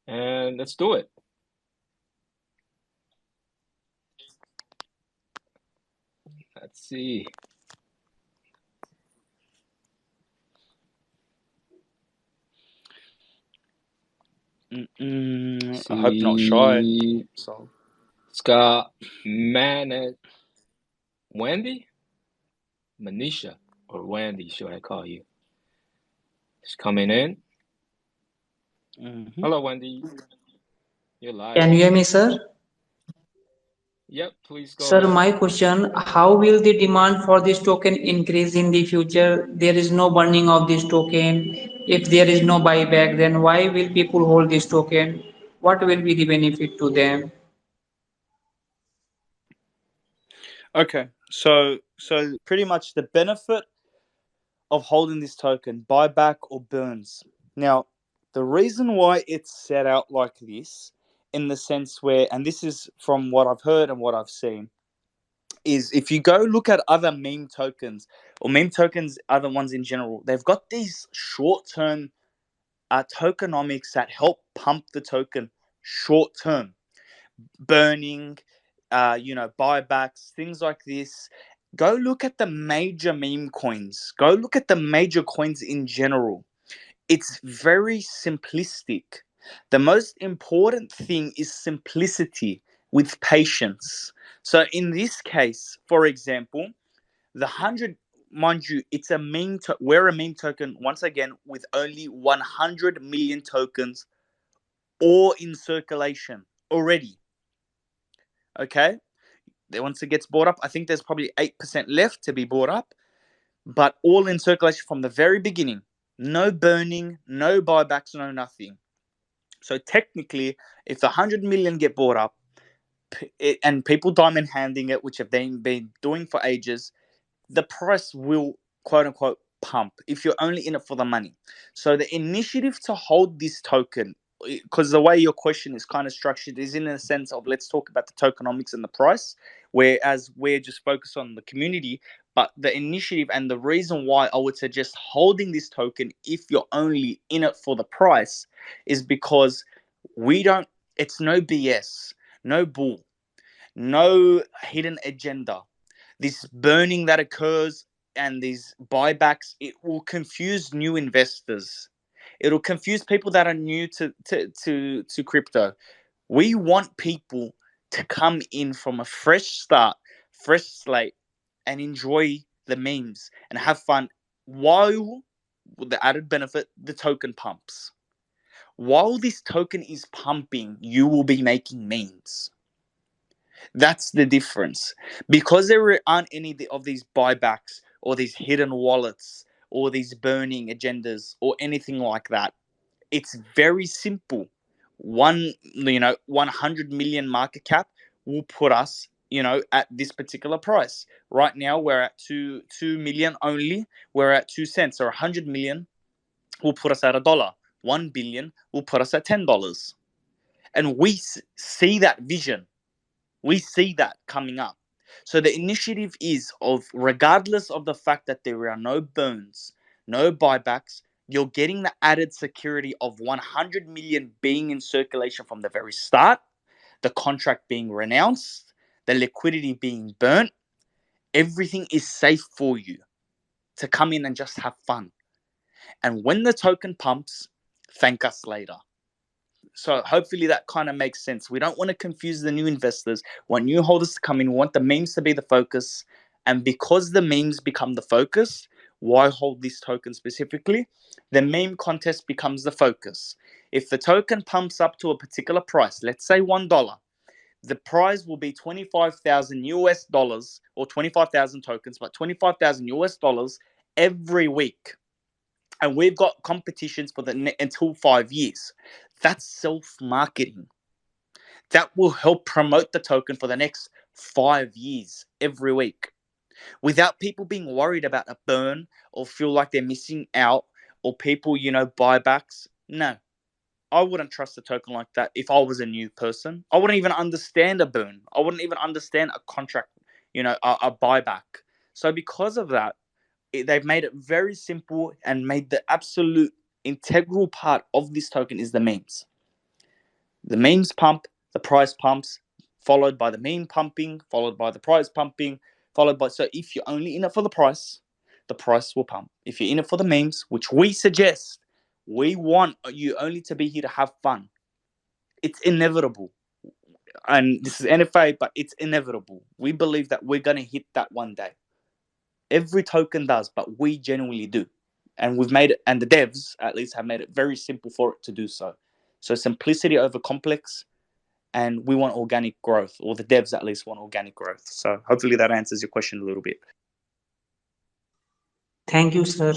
and let's do it. Let's see. I hope not shy. See. So Scott, Man, Wendy, Manisha, or Wendy, should I call you? She's coming in. mhm. Hello, Wendy. You're live. Can you hear me, sir? Yep, please go Sir, ahead. my question, how will the demand for this token increase in the future? There is no burning of this token. If there is no buyback, then why will people hold this token? What will be the benefit to them? Okay. So pretty much the benefit of holding this token, buyback or burns. Now, the reason why it's set out like this, in the sense where, and this is from what I've heard and what I've seen, is if you go look at other meme tokens or meme tokens, other ones in general, they've got these short term tokenomics that help pump the token short term, burning, buybacks, things like this. Go look at the major meme coins. Go look at the major coins in general. It's very simplistic. The most important thing is simplicity with patience. So in this case, for example, the 100, mind you, it's a meme. We're a meme token once again with only 100 million tokens or in circulation already. Okay, once it gets bought up, I think there's probably 8% left to be bought up, but all in circulation from the very beginning. No burning, no buybacks, no nothing. So technically, if the 100 million get bought up, and people diamond handing it, which have been doing for ages, the price will quote unquote pump if you're only in it for the money. So the initiative to hold this token, because the way your question is kind of structured, is in a sense of let's talk about the tokenomics and the price, whereas we're just focused on the community. But the initiative and the reason why I would suggest holding this token if you're only in it for the price is because we don't, it's no BS, no bull, no hidden agenda. This burning that occurs and these buybacks, it will confuse new investors. It'll confuse people that are new to crypto. We want people to come in from a fresh start, fresh slate, and enjoy the memes and have fun while, with the added benefit, the token pumps. While this token is pumping, you will be making memes. That's the difference. Because there aren't any of these buybacks or these hidden wallets or these burning agendas or anything like that. It's very simple. 100 million market cap will put us, at this particular price. Right now, we're at 2 million only. We're at 2 cents, or 100 million will put us at $1. 1 billion will put us at $10. And we see that vision. We see that coming up. So the initiative is of, regardless of the fact that there are no burns, no buybacks, you're getting the added security of 100 million being in circulation from the very start, the contract being renounced, the liquidity being burnt. Everything is safe for you to come in and just have fun. And when the token pumps, thank us later. So hopefully that kind of makes sense. We don't want to confuse the new investors. We want new holders to come in. We want the memes to be the focus. And because the memes become the focus, why hold this token specifically? The meme contest becomes the focus. If the token pumps up to a particular price, let's say $1, the prize will be 25,000 US dollars, or 25,000 tokens, but 25,000 US dollars every week. and we've got competitions for until 5 years. That's self-marketing. That will help promote the token for the next 5 years every week, without people being worried about a burn or feel like they're missing out, or people, buybacks. No, I wouldn't trust a token like that if I was a new person. I wouldn't even understand a burn. I wouldn't even understand a contract, a buyback. So because of that, they've made it very simple and made the absolute integral part of this token is the memes. The memes pump, the price pumps, followed by the meme pumping, followed by the price pumping, followed by... So if you're only in it for the price will pump. If you're in it for the memes, which we suggest, we want you only to be here to have fun. It's inevitable. And this is NFA, but it's inevitable. We believe that we're going to hit that one day. Every token does, but we genuinely do. And we've made it, and the devs at least have made it very simple for it to do so. So simplicity over complex, and we want organic growth, or the devs at least want organic growth. So hopefully that answers your question a little bit. Thank you, sir.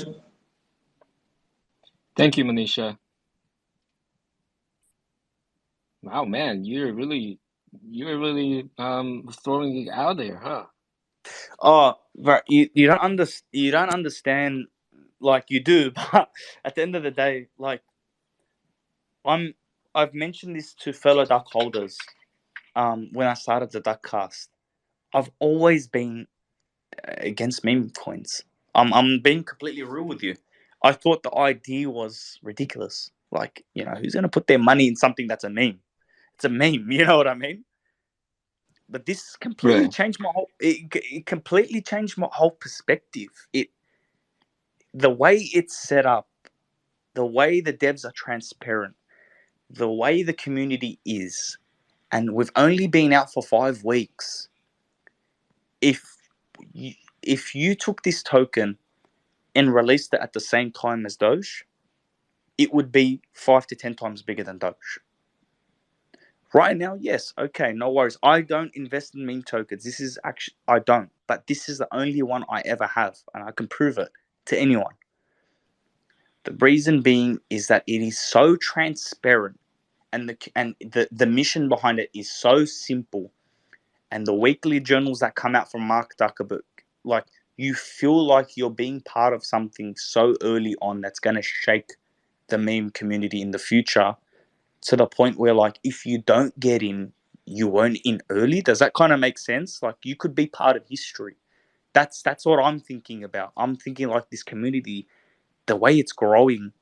Thank you, Manisha. Wow, man, you're really throwing it out there, huh? Oh, but you don't understand, like you do, but at the end of the day, like I've mentioned this to fellow duck holders. When I started the Duckcast, I've always been against meme coins. I'm being completely real with you. I thought the idea was ridiculous. Like, who's gonna put their money in something that's a meme? It's a meme, you know what I mean? But this completely Right. changed my whole. It completely changed my whole perspective. The way it's set up, the way the devs are transparent, the way the community is, and we've only been out for 5 weeks. If you took this token and released it at the same time as Doge, it would be 5 to 10 times bigger than Doge. Right now, yes, okay, no worries. I don't invest in meme tokens. I don't. But this is the only one I ever have, and I can prove it to anyone. The reason being is that it is so transparent, and the mission behind it is so simple, and the weekly journals that come out from Mark Zuckerberg, like, you feel like you're being part of something so early on that's going to shake the meme community in the future, to the point where, like, if you don't get in, you weren't in early. Does that kind of make sense? Like, you could be part of history. That's what I'm thinking about. I'm thinking like this community, the way it's growing,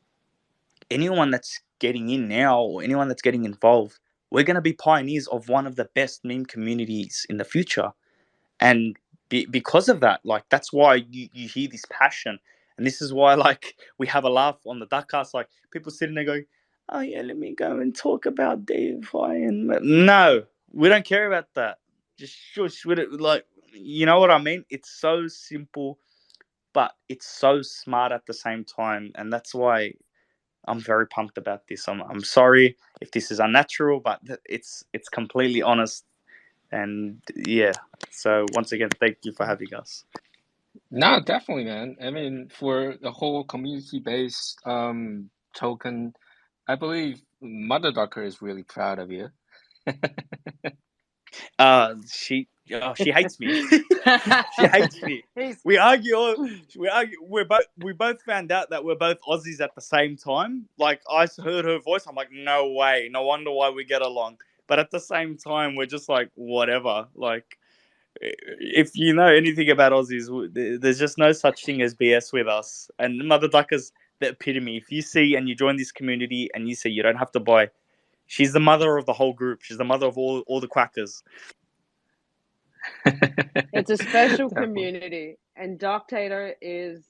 anyone that's getting in now or anyone that's getting involved, we're going to be pioneers of one of the best meme communities in the future. And because of that, like, that's why you hear this passion. And this is why, like, we have a laugh on the Duckcast, like, people sitting there going, oh yeah, let me go and talk about DeFi. And no, we don't care about that. Just shush with it. Like, you know what I mean? It's so simple, but it's so smart at the same time. And that's why I'm very pumped about this. I'm sorry if this is unnatural, but it's completely honest. And yeah, so once again, thank you for having us. No, definitely, man. I mean, for the whole community-based token, I believe Mother Ducker is really proud of you. She hates me. She hates me. We argue. We both found out that we're both Aussies at the same time. Like, I heard her voice, I'm like, no way. No wonder why we get along. But at the same time, we're just like, whatever. Like, if you know anything about Aussies, there's just no such thing as BS with us. And Mother Ducker's the epitome. If you see and you join this community and you see you don't have to buy, she's the mother of the whole group. She's the mother of all the quackers. It's a special community, and Ducktator is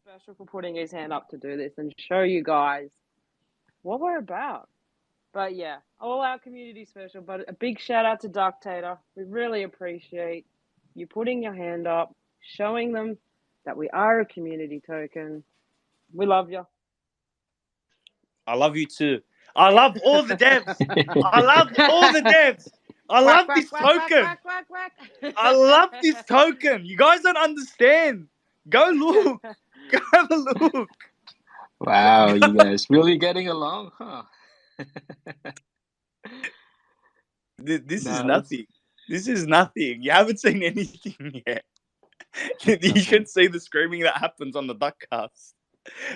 special for putting his hand up to do this and show you guys what we're about. But yeah, all our community special, but a big shout out to Ducktator. We really appreciate you putting your hand up, showing them that we are a community token. We love you. I love you too. I love all the devs. I love all the devs. I love this token. I love this token. You guys don't understand. Go look. Go have a look. Wow, you guys really getting along, huh? This is No, it's nothing. This is nothing. You haven't seen anything yet. You okay. should see the screaming that happens on the Duckcast.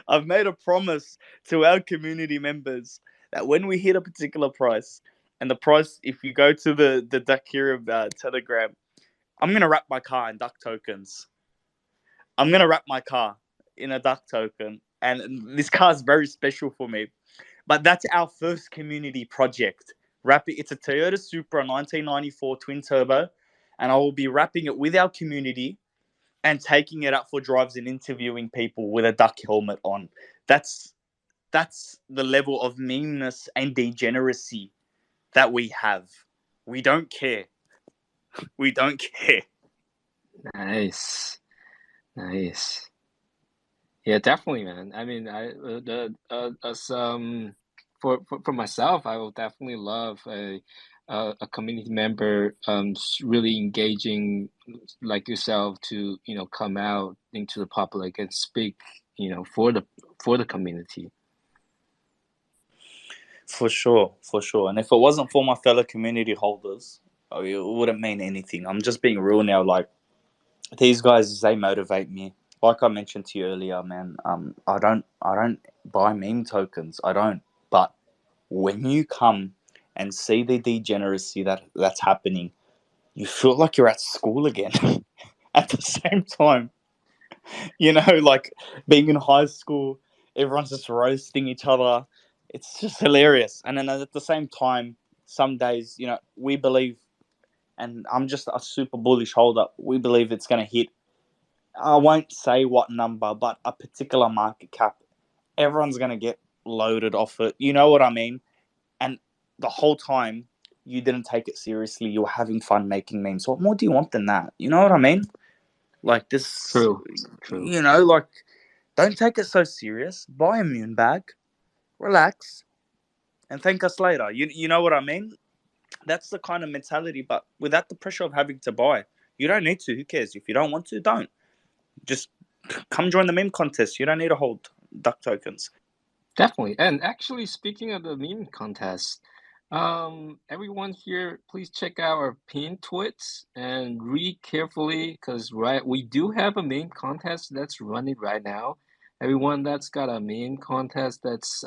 I've made a promise to our community members that when we hit a particular price, and the price, if you go to the Duckereum Telegram, I'm gonna wrap my car in duck tokens. I'm gonna wrap my car in a duck token, and this car is very special for me. But that's our first community project. Wrap it. It's a Toyota Supra 1994 twin turbo, and I will be wrapping it with our community and taking it up for drives and interviewing people with a duck helmet on. That's that's the level of meanness and degeneracy that we have. We don't care. We don't care. Nice. Nice. Yeah, definitely, man. I mean, the as for myself, I will definitely love a community member really engaging like yourself to come out into the public and speak for the community. For sure, for sure. And if it wasn't for my fellow community holders, it wouldn't mean anything. I'm just being real now. Like these guys, they motivate me. Like I mentioned to you earlier, man. I don't buy meme tokens. I don't. But when you come and see the degeneracy that's happening, you feel like you're at school again. At the same time, like being in high school, everyone's just roasting each other. It's just hilarious. And then at the same time, some days, we believe, and I'm just a super bullish holder, we believe it's going to hit, I won't say what number, but a particular market cap. Everyone's going to get loaded off it. You know what I mean? And the whole time, you didn't take it seriously. You were having fun making memes. What more do you want than that? You know what I mean? Like this, True, true. like, don't take it so serious. Buy a moon bag, relax, and thank us later. You know what I mean? That's the kind of mentality, but without the pressure of having to buy. You don't need to. Who cares? If you don't want to, don't. Just come join the meme contest. You don't need to hold duck tokens. Definitely. And actually, speaking of the meme contest, everyone here, please check out our pinned tweets and read carefully because we do have a meme contest that's running right now. Everyone that's got a meme contest that's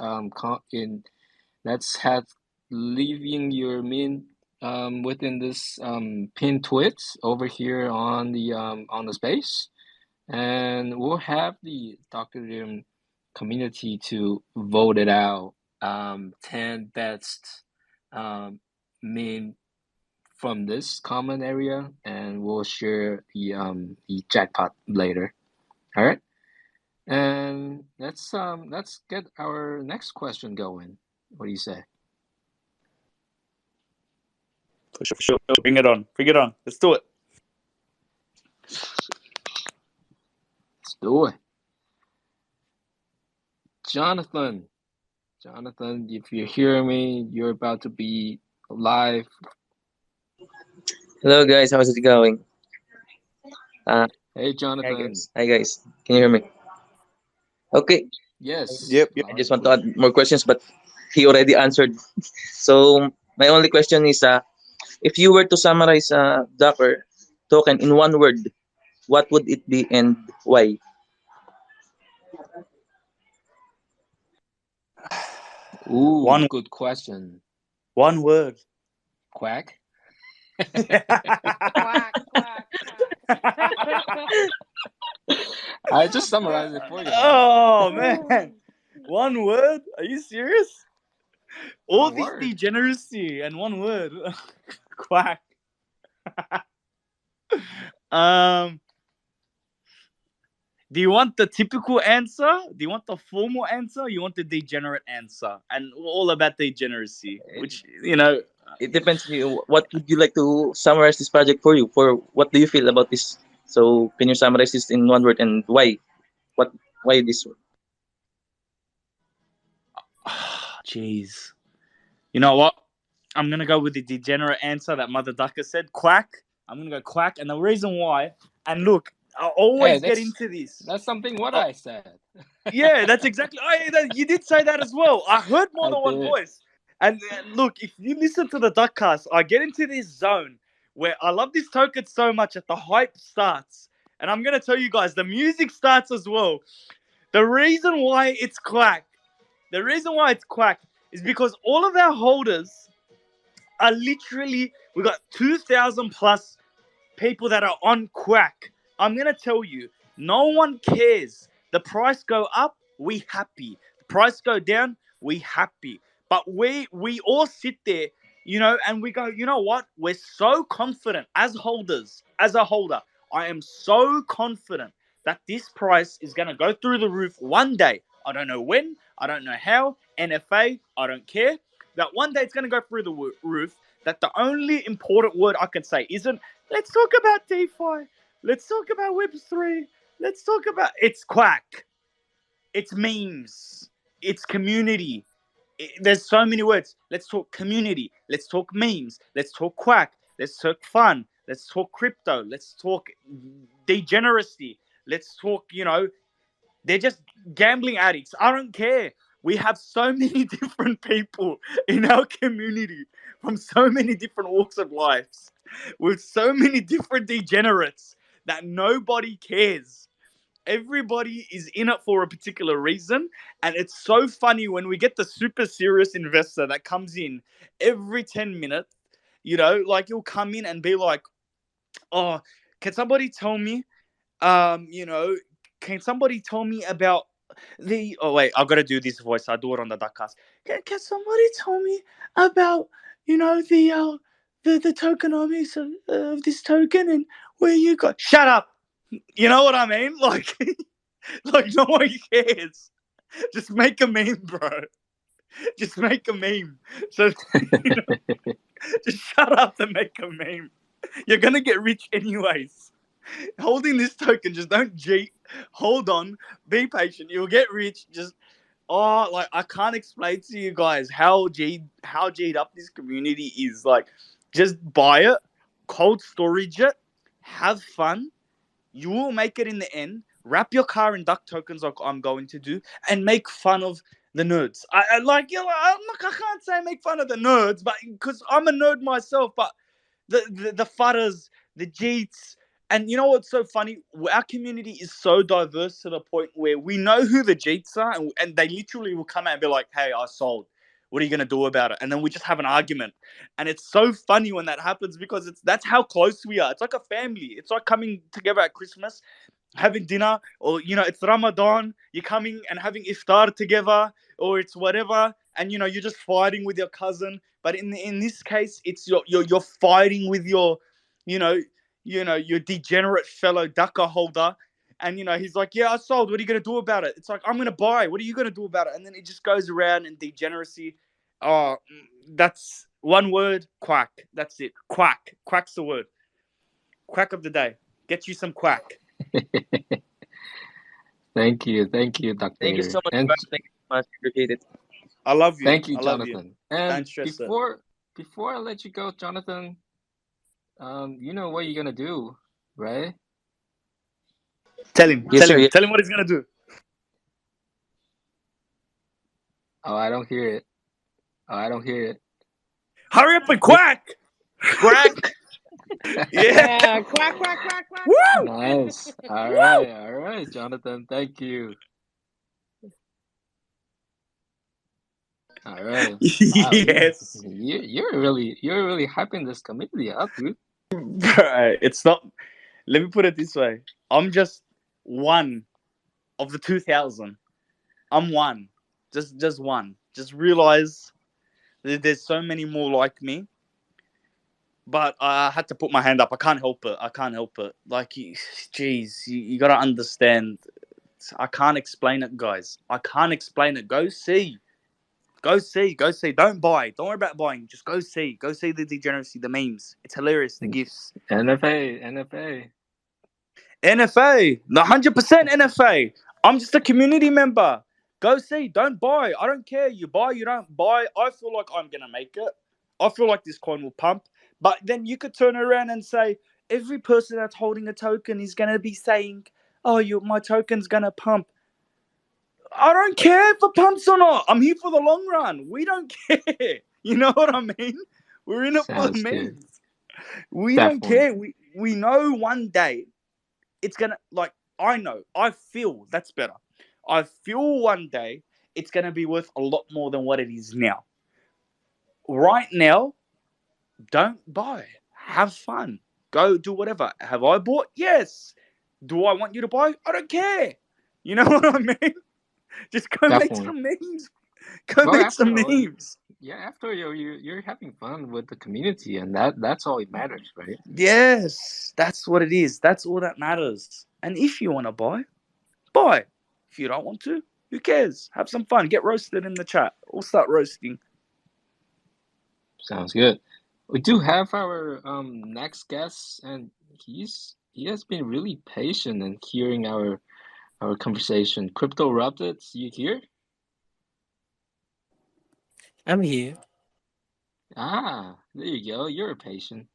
that's had leaving your meme within this pinned tweets over here on the space, and we'll have the Duckereum community to vote it out. 10 best meme from this common area, and we'll share the jackpot later. All right, and let's get our next question going. What do you say? For sure, for sure. Bring it on. Bring it on. Let's do it. Let's do it. Jonathan, Jonathan, if you hear me, you're about to be live. Hello guys, how's it going? Uh, Hey, Hi Jonathan. guys. Hi guys. Can you hear me? Okay. Yes, Yep, yep. I loud just and want to clear. add more questions, but he already answered. So my only question is, if you were to summarize Docker token in one word, what would it be and why? Ooh, One, good question. one word. Quack. Quack, quack, quack. I just summarized it for you, man. Oh man, one word? Are you serious? All One this word. degeneracy and one word. Quack. Um, do you want the typical answer? Do you want the formal answer? You want the degenerate answer? And all about degeneracy, It, which it depends on you. What would you like to summarize this project for you? For what do you feel about this? So can you summarize this in one word and why? What? Why this word? jeez. You know what? I'm gonna go with the degenerate answer that Mother Ducker said. Quack. I'm gonna go quack, and the reason why. And look, I Hey, always get into this. that's something what Uh, I said. yeah, that's exactly. You did say that as well. I heard more I than one did. voice. And look, if you listen to the Duckcast, I get into this zone where I love this token so much that the hype starts. And I'm gonna tell you guys, the music starts as well. The reason why it's quack, is because all of our holders are literally, we got 2,000 plus people that are on quack. I'm gonna tell you, no one cares. The price go up, we happy. The price go down, we happy. But we all sit there, and we go, you know what? We're so confident as holders, as a holder. I am so confident that this price is gonna go through the roof one day. I don't know when, I don't know how. NFA, I don't care. That one day it's gonna go through the roof. That the only important word I can say isn't let's talk about DeFi. Let's talk about Web3. Let's talk about it's quack. It's memes. It's community. There's so many words. Let's talk community. Let's talk memes. Let's talk quack. Let's talk fun. Let's talk crypto. Let's talk degeneracy. Let's talk, they're just gambling addicts. I don't care. We have so many different people in our community from so many different walks of lives with so many different degenerates that nobody cares. Everybody is in it for a particular reason. And it's so funny when we get the super serious investor that comes in every 10 minutes, like he'll come in and be like, oh, can somebody tell me, um, you know, can somebody tell me about oh wait, I've got to do this voice. I do it on the Duckcast. Can somebody tell me about the tokenomics of this token and where you got? Shut up. You know what I mean? Like, like no one cares. Just make a meme, bro. Just make a meme. So just shut up and make a meme. You're gonna get rich anyways. Holding this token, just don't cheat. Hold on, be patient. You'll get rich. Just like I can't explain to you guys how G'd up this community is. Like, just buy it, cold storage it, have fun. You will make it in the end. Wrap your car in duck tokens like I'm going to do, and make fun of the nerds. I like I can't say make fun of the nerds, but because I'm a nerd myself, but the futters, the jeets. And you know what's so funny? Our community is so diverse to the point where we know who the jeets are, and they literally will come out and be like, hey, I sold. What are you going to do about it? And then we just have an argument. And it's so funny when that happens because that's how close we are. It's like a family. It's like coming together at Christmas, having dinner, or it's Ramadan, you're coming and having iftar together, or it's whatever, and you're just fighting with your cousin. But in this case, it's you're fighting with your, you know, your degenerate fellow ducker holder. And he's like, yeah, I sold. What are you gonna do about it? It's like, I'm gonna buy. What are you gonna do about it? And then it just goes around in degeneracy. Oh, that's one word, quack. That's it. Quack. Quack's the word. Quack of the day. Get you some quack. Thank you, Thank you Duckerator, so much, and Brad. Thank you so much. Appreciate it. I love you. thank you, I love you. Jonathan. And Don't stress it. before I let you go, Jonathan, you know what you're gonna do, right? Tell him. Yes, Tell sir. him. Yes. Tell him what he's gonna do. Oh, I don't hear it. Oh, I don't hear it. Hurry up and quack. Quack. Yeah. Yeah, quack, quack, quack, quack. Woo! Nice. All right, Jonathan. Thank you. All right. Wow, Yes. you're really hyping this community up, dude. Bro, it's not. Let me put it this way. I'm just one of the 2,000. I'm one. Just one. Just realize that there's so many more like me. But I had to put my hand up. I can't help it. I can't help it. Like, jeez, you got to understand. I can't explain it, guys. I can't explain it. Go see. Go see. Go see. Don't buy. Don't worry about buying. Just go see. Go see the degeneracy, the memes. It's hilarious. The gifts. NFA. NFA. 100% NFA. I'm just a community member. Go see. Don't buy. I don't care. You buy, you don't buy. I feel like I'm going to make it. I feel like this coin will pump. But then you could turn around and say, Every person that's holding a token is gonna be saying, "Oh, my token's gonna pump." I don't care if it pumps or not. I'm here for the long run. We don't care. You know what I mean? We're in it for the Sounds good. memes. We don't Definitely. care. We know one day it's gonna, like, I know. I feel that's better. I feel one day it's gonna be worth a lot more than what it is now. Right now, don't buy. Have fun. Go do whatever. Have I bought? Yes. Do I want you to buy? I don't care. You know what I mean? Just go make Definitely. some memes. Go Well, make some after all, memes. yeah, after you're having fun with the community, and that's all it matters, right? Yes, that's what it is. That's all that matters. And if you want to buy, buy. If you don't want to, who cares? Have some fun. Get roasted in the chat. We'll start roasting. Sounds good. We do have our next guest, and he has been really patient in hearing our conversation. Crypto Rabbits, you here? I'm here. Ah, there you go. You're patient.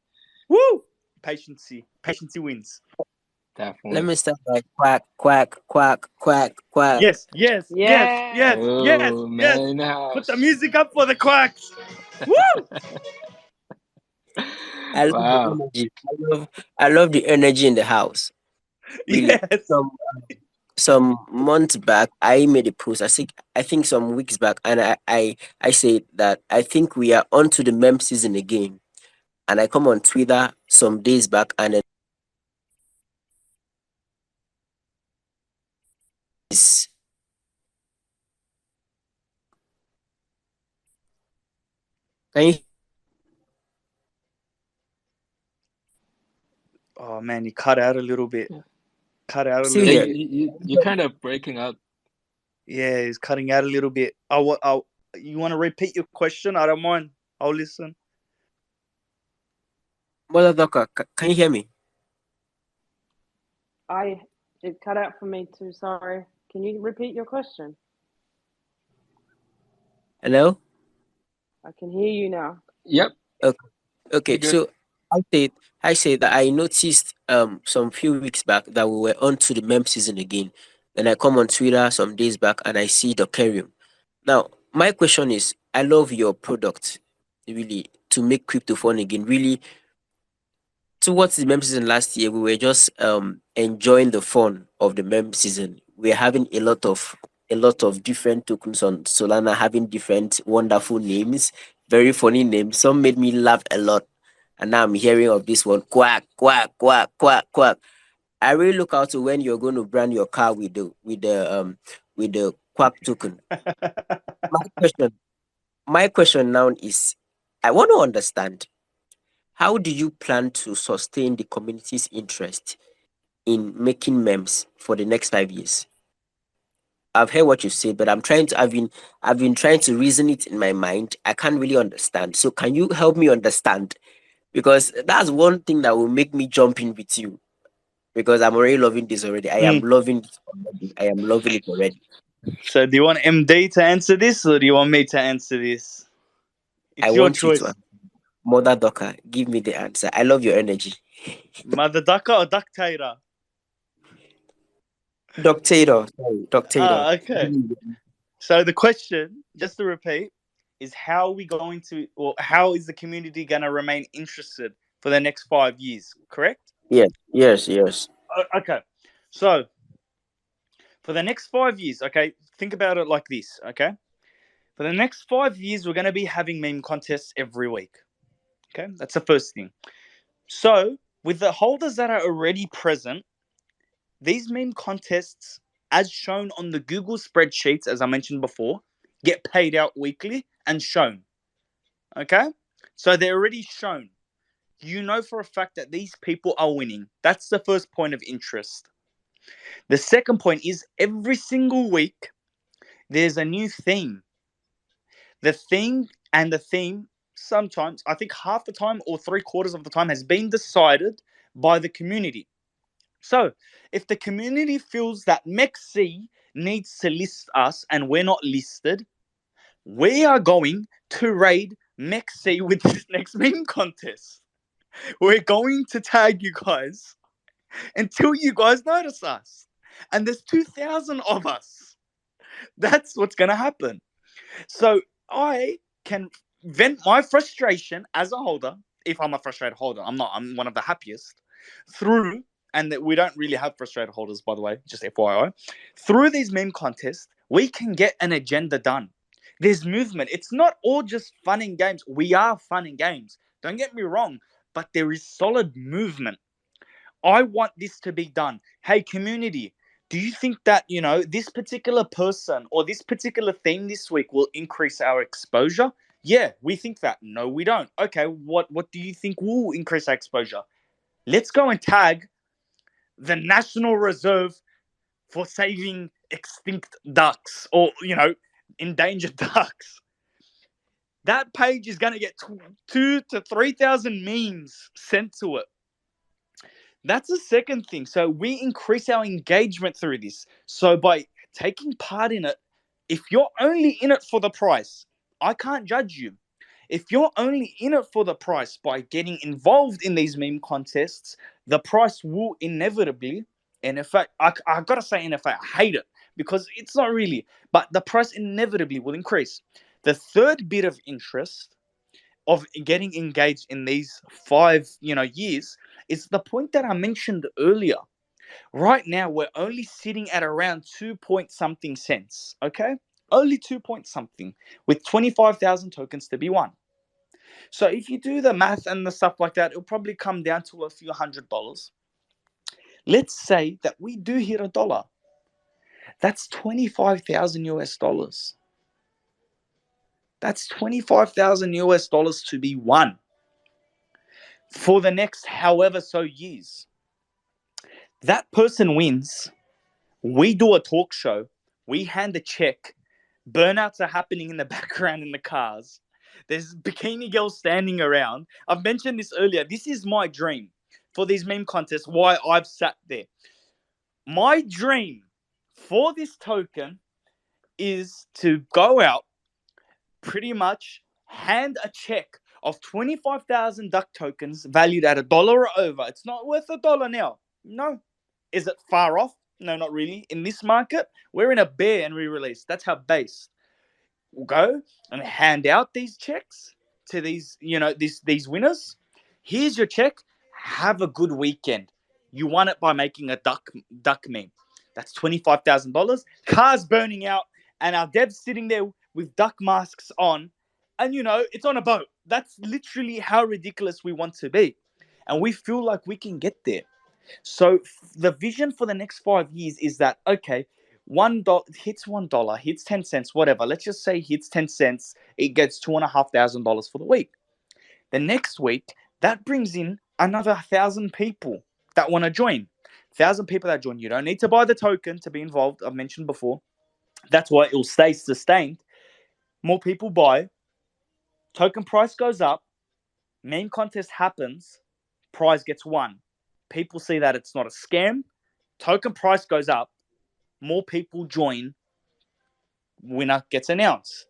Woo! Patiency. Patiency wins. Let Definitely. me start by quack, quack, quack, quack, quack. Yes, yes, yes, Yeah. yes, yes, Oh, yes. man in the Put the house. music up for the quacks. Woo! I love the Wow. energy. I love the energy in the house. Really. Yes. Some months back, I made a post. I think some weeks back, and I said that I think we are onto the meme season again. And I come on Twitter some days back, and then it's, can you Oh man, you cut out a little bit. Yeah, Cut out a still yeah little here? bit. you're kind of breaking up. Yeah, it's cutting out a little bit. You want to repeat your question? I don't mind. I'll listen. Mother Docker, can you hear me? I it cut out for me too. Sorry. Can you repeat your question? Hello? I can hear you now. Yep, Okay. you're Okay, good. so I said that I noticed some few weeks back that we were on to the meme season again. Then I come on Twitter some days back and I see Duckereum. Now, my question is, I love your product, really, to make crypto fun again. Really, towards the meme season last year, we were just enjoying the fun of the meme season. We're having a lot of different tokens on Solana, having different wonderful names, very funny names. Some made me laugh a lot. And now I'm hearing of this one, quack, quack, quack, quack, quack. I really look out to when you're going to brand your car with the quack token. My question, my question now is, I want to understand, how do you plan to sustain the community's interest in making memes for the next 5 years? I've heard what you said, but I've been trying to reason it in my mind. I can't really understand. So can you help me understand? Because that's one thing that will make me jump in with you. Because I'm already loving this already. I am Mm. loving it already. I am loving it already. So, do you want MD to answer this, or do you want me to answer this? I It's your want you to choice. Mother Docker, give me the answer. I love your energy. Mother Ducker or Ducktator? Ductator. Sorry, Ductator. Okay. So the question, just to repeat, is how are we going to, or how is the community going to remain interested for the next 5 years? Correct? Yes, yes, yes. Okay. So for the next 5 years, okay, think about it like this, okay? For the next 5 years, we're going to be having meme contests every week. Okay, that's the first thing. So with the holders that are already present, these meme contests, as shown on the Google spreadsheets, as I mentioned before, get paid out weekly and shown. Okay? So they're already shown. You know for a fact that these people are winning. That's the first point of interest. The second point is every single week, there's a new theme. The theme sometimes, I think half the time or three quarters of the time, has been decided by the community. So, if the community feels that MEXC needs to list us and we're not listed, we are going to raid MEXC with this next meme contest. We're going to tag you guys until you guys notice us. And there's 2,000 of us. That's what's going to happen. So I can vent my frustration as a holder, if I'm a frustrated holder. I'm not, I'm one of the happiest, through, and that we don't really have frustrated holders, by the way, just FYI. Through these meme contests, we can get an agenda done. There's movement. It's not all just fun and games. We are fun and games. Don't get me wrong, but there is solid movement. I want this to be done. Hey, community, do you think that, this particular person or this particular theme this week will increase our exposure? Yeah, we think that. No, we don't. Okay, what do you think will increase our exposure? Let's go and tag the National Reserve for saving extinct ducks or, endangered ducks. That page is going to get 2,000 to 3,000 memes sent to it. That's the second thing. So we increase our engagement through this. So by taking part in it, if you're only in it for the price, I can't judge you. If you're only in it for the price by getting involved in these meme contests, the price will inevitably, and in fact, I gotta say, in fact, I hate it because it's not really, but the price inevitably will increase. The third bit of interest of getting engaged in these 5 years is the point that I mentioned earlier. Right now we're only sitting at around 2 point something cents, okay? Only 2 point something, with 25,000 tokens to be won. So if you do the math and the stuff like that, it'll probably come down to a few $100. Let's say that we do hit $1. That's 25,000 US dollars. That's 25,000 US dollars to be won for the next however so years. That person wins. We do a talk show. We hand a check. Burnouts are happening in the background in the cars. There's bikini girls standing around. I've mentioned this earlier. This is my dream for these meme contests, why I've sat there. My dream for this token is to go out, pretty much hand a check of 25,000 duck tokens valued at $1 or over. It's not worth $1 now. No. Is it far off? No, not really. In this market, we're in a bear and re-release. That's how base. We'll go and hand out these checks to these, these winners. Here's your check. Have a good weekend. You won it by making a duck meme. That's $25,000. Cars burning out, and our devs sitting there with duck masks on, and it's on a boat. That's literally how ridiculous we want to be, and we feel like we can get there. So the vision for the next 5 years is that, okay, $1 hits $1, hits 10 cents, whatever. Let's just say hits 10 cents, it gets $2,500 for the week. The next week, that brings in another 1,000 people that want to join. 1,000 people that join. You don't need to buy the token to be involved. I've mentioned before. That's why it will stay sustained. More people buy. Token price goes up. Meme contest happens. Prize gets won. People see that it's not a scam. Token price goes up. More people join. Winner gets announced.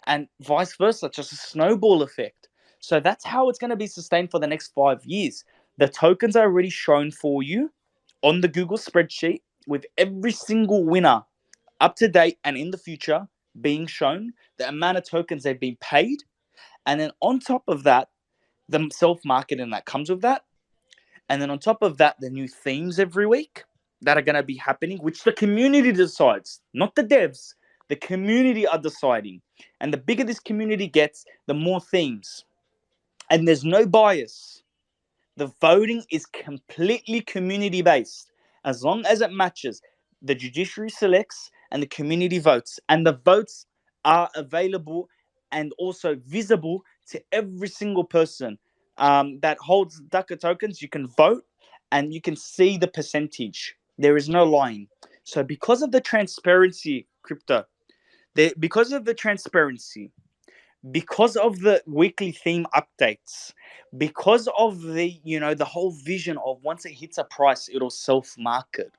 And vice versa. Just a snowball effect. So that's how it's going to be sustained for the next 5 years. The tokens are already shown for you on the Google spreadsheet with every single winner up to date and in the future being shown, the amount of tokens they've been paid. And then on top of that, the self-marketing that comes with that. And then on top of that, the new themes every week that are going to be happening, which the community decides, not the devs. The community are deciding. And the bigger this community gets, the more themes. And there's no bias. The voting is completely community-based. As long as it matches, the judiciary selects and the community votes. And the votes are available and also visible to every single person that holds Ducker tokens. You can vote and you can see the percentage. There is no lying. So because of the transparency, because of the transparency, because of the weekly theme updates, because of the the whole vision of once it hits a price, it'll self-market,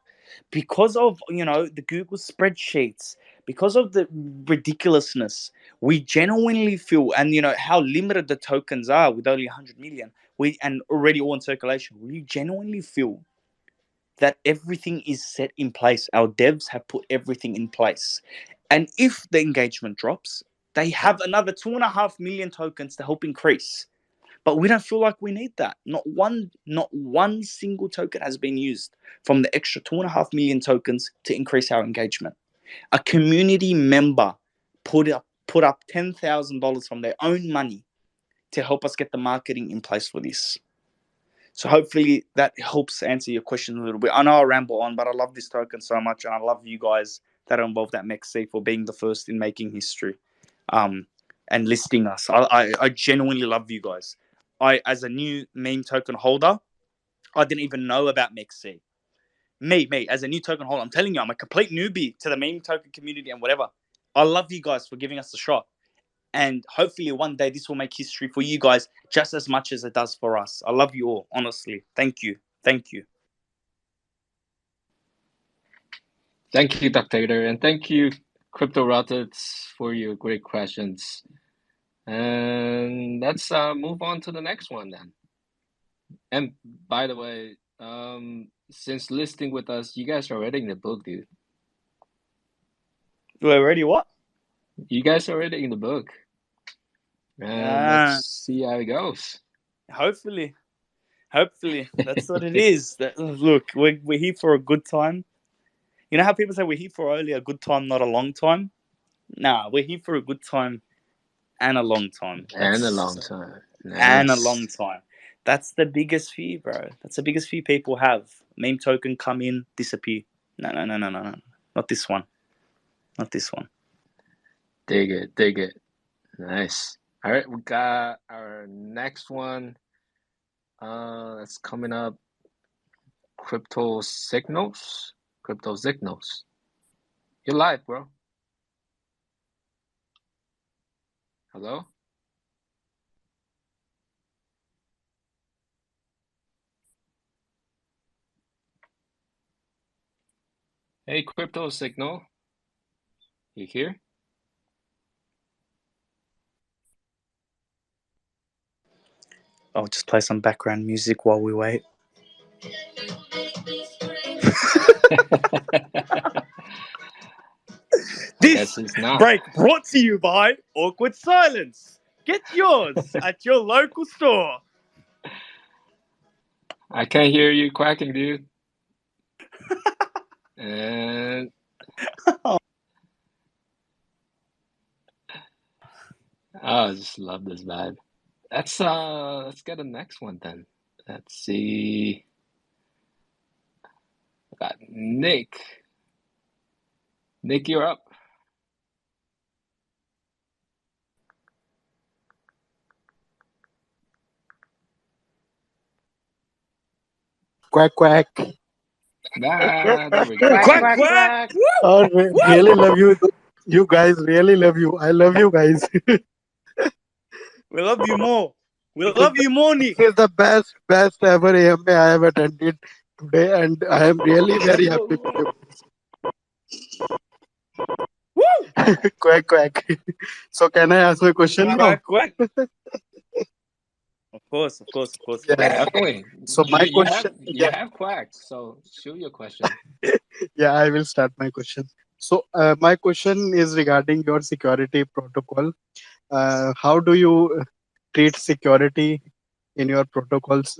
because of the Google spreadsheets, because of the ridiculousness, we genuinely feel, and how limited the tokens are with only 100 million, and already all in circulation, we genuinely feel that everything is set in place. Our devs have put everything in place. And if the engagement drops, they have another 2.5 million tokens to help increase. But we don't feel like we need that. Not one single token has been used from the extra 2.5 million tokens to increase our engagement. A community member put up $10,000 from their own money to help us get the marketing in place for this. So hopefully that helps answer your question a little bit. I know I ramble on, but I love this token so much, and I love you guys that are involved at MEXC for being the first in making history, and listing us. I genuinely love you guys. As a new meme token holder, I didn't even know about MEXC. Me, as a new token holder, I'm telling you, I'm a complete newbie to the meme token community and whatever. I love you guys for giving us a shot. And hopefully one day this will make history for you guys just as much as it does for us. I love you all, honestly. Thank you. Thank you. Thank you, Ductator, and thank you, Crypto Rockets, for your great questions. And let's move on to the next one then. And by the way, since listing with us, you guys are reading the book, dude. We're ready, what? You guys are reading the book. And let's see how it goes. Hopefully. That's what it is. Look, we're here for a good time. You know how people say we're here for only a good time, not a long time? Nah, we're here for a good time and a long time. And a long time. Nice. And a long time. That's the biggest fear, bro. That's the biggest fear people have. Meme token come in, disappear. No. Not this one. Not this one. Dig it. Nice. All right, we got our next one. That's coming up. Crypto Signals. You're live, bro. Hello? Hey, Crypto Signal. You here? I'll just play some background music while we wait. This break brought to you by Awkward Silence. Get yours at your local store. I can't hear you quacking, dude. And I just love this vibe. Let's get the next one then. Let's see. I got Nick. Nick, you're up. Quack quack. There we go. Quack. Oh, really love you. You guys really love you. I love you guys. We love you more. We love you more, Nick. This is the best ever AMA I have attended today, and I am really very happy with you. Woo! Quack quack. So can I ask my question now? Quack. Of course. Yeah. Definitely. So my question, you have quacked, so shoot your question. Yeah, I will start my question. So my question is regarding your security protocol. How do you treat security in your protocols?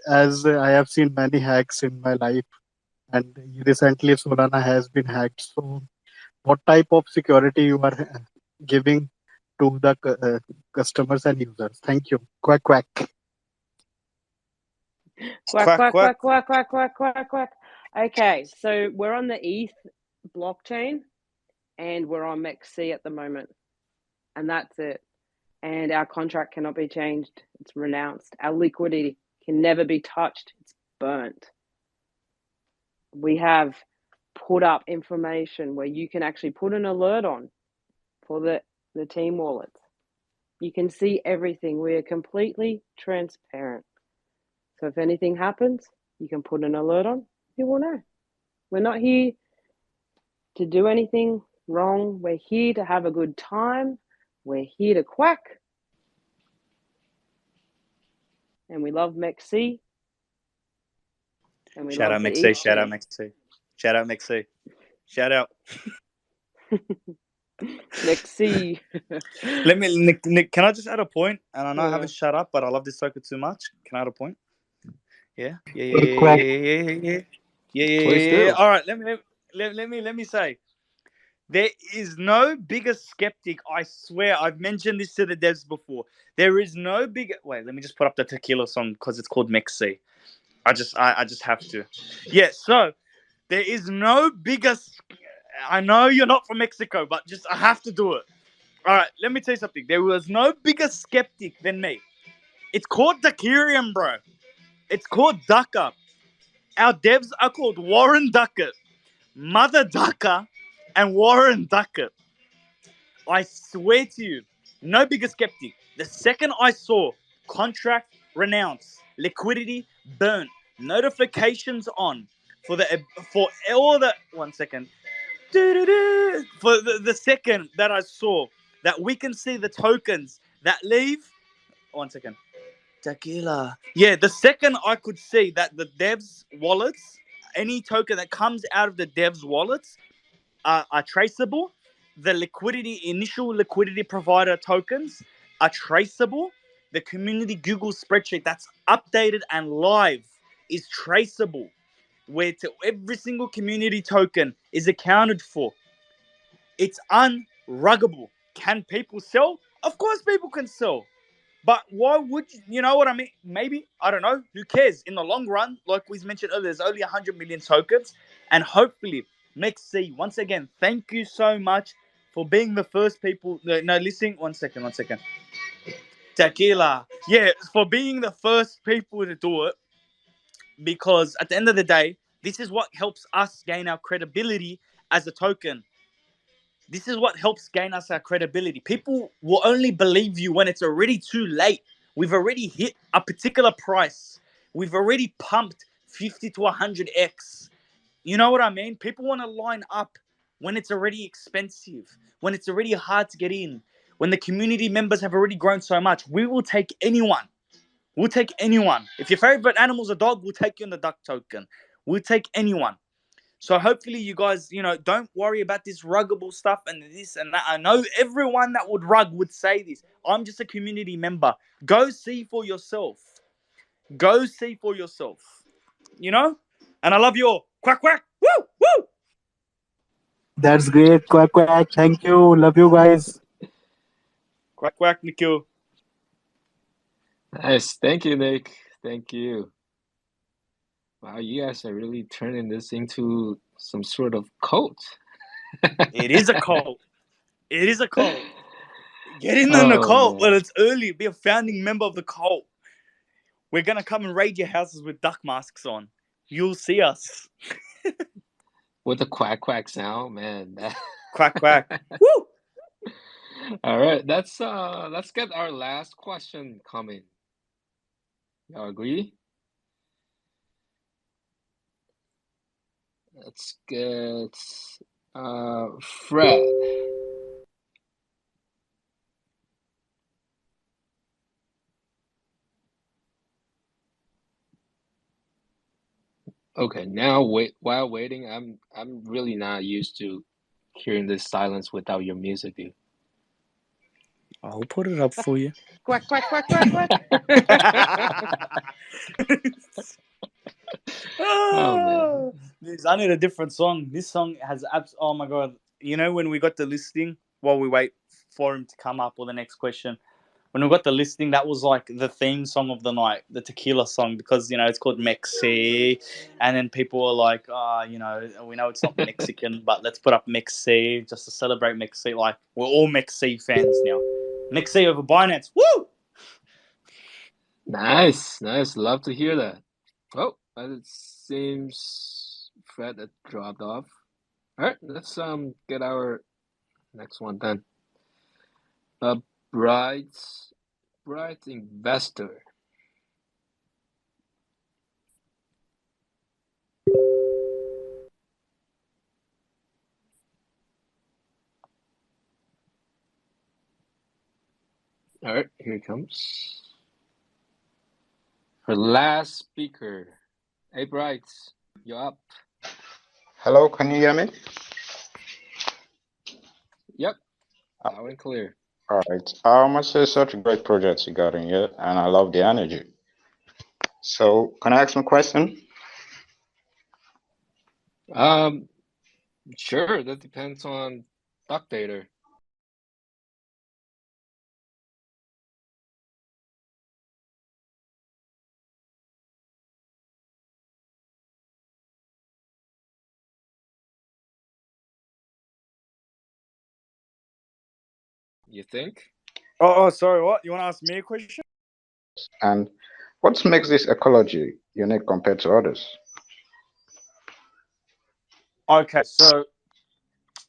As I have seen many hacks in my life, and recently Solana has been hacked. So what type of security you are giving to the customers and users? Thank you. Quack quack. Quack. Okay, so we're on the ETH blockchain and we're on MEXC at the moment. And that's it. And our contract cannot be changed. It's renounced. Our liquidity can never be touched. It's burnt. We have put up information where you can actually put an alert on for the team wallets. You can see everything. We are completely transparent. So if anything happens, you can put an alert on. You will know. We're not here to do anything Wrong. We're here to have a good time. We're here to quack. And we love MEXC. And we Shout love out the MEXC, East shout out End. MEXC. Shout out MEXC. Shout out. MEXC. Let me, Nick, can I just add a point? And I know I haven't shut up, but I love this soccer too much. Can I add a point? Yeah. Quick, quick. Please do. All right, let me say. There is no bigger skeptic. I swear, I've mentioned this to the devs before. There is no bigger. Wait, let me just put up the tequila song because it's called MEXC. I just have to. Yeah. So there is no bigger. I know you're not from Mexico, but just I have to do it. All right. Let me tell you something. There was no bigger skeptic than me. It's called Duckereum, bro. It's called Ducker. Our devs are called Warren Duckett, Mother Ducker, and Warren Duckett. I swear to you, no bigger skeptic. The second I saw contract renounced, liquidity burnt, notifications on for all the 1 second. For the second that I saw that we can see the tokens that leave 1 second. Tequila. Yeah, the second I could see that the devs wallets, any token that comes out of the devs wallets are traceable. The initial liquidity provider tokens are traceable. The community Google spreadsheet that's updated and live is traceable, where to every single community token is accounted for. It's unruggable. Can people sell? Of course, people can sell. But why would you know what I mean? Maybe, I don't know. Who cares? In the long run, like we mentioned earlier, there's only 100 million tokens. And hopefully, MEXC, once again, thank you so much for being the first people. No, listening. 1 second, 1 second. Tequila. Yeah, for being the first people to do it. Because at the end of the day, this is what helps us gain our credibility as a token. This is what helps gain us our credibility. People will only believe you when it's already too late. We've already hit a particular price. We've already pumped 50 to 100x. You know what I mean? People want to line up when it's already expensive, when it's already hard to get in, when the community members have already grown so much. We will take anyone. We'll take anyone. If your favorite animal's a dog, we'll take you on the duck token. We'll take anyone. So hopefully you guys, don't worry about this ruggable stuff and this and that. I know everyone that would rug would say this. I'm just a community member. Go see for yourself. Go see for yourself. And I love you all. Quack, quack. Woo, woo. That's great. Quack, quack. Thank you. Love you guys. Quack, quack, Nikhil. Nice. Thank you, Nick. Thank you. Wow, you guys are really turning this into some sort of cult. It is a cult. It is a cult. Get in the Oh, cult man. while it's early. Be a founding member of the cult. We're going to come and raid your houses with duck masks on. You'll see us. With the quack quack sound, man. Quack, quack. Woo! All right, let's get our last question coming. Y'all agree? Let's get Fred. Okay, now while waiting, I'm really not used to hearing this silence without your music, dude. I'll put it up for you. Quack, quack, quack, quack, quack. Oh man. I need a different song. This song has oh my god. When we got the listing, while we wait for him to come up with the next question, when we got the listing, that was like the theme song of the night, the tequila song, because it's called MEXC, and then people were like, we know it's not Mexican, but let's put up MEXC just to celebrate MEXC. Like, we're all MEXC fans now. MEXC over Binance. Woo! Nice. Love to hear that. Oh, it seems Fred had dropped off. All right, let's get our next one then. A bright investor. All right, here it comes. Her last speaker. Hey, Bright, you're up. Hello, can you hear me? Yep, loud and clear. All right. I must say, such a great project you got in here, and I love the energy. So, can I ask my question? Sure, that depends on Ducktator. You think? Oh, sorry. What you want to ask me a question? And what makes this ecology unique compared to others? Okay, so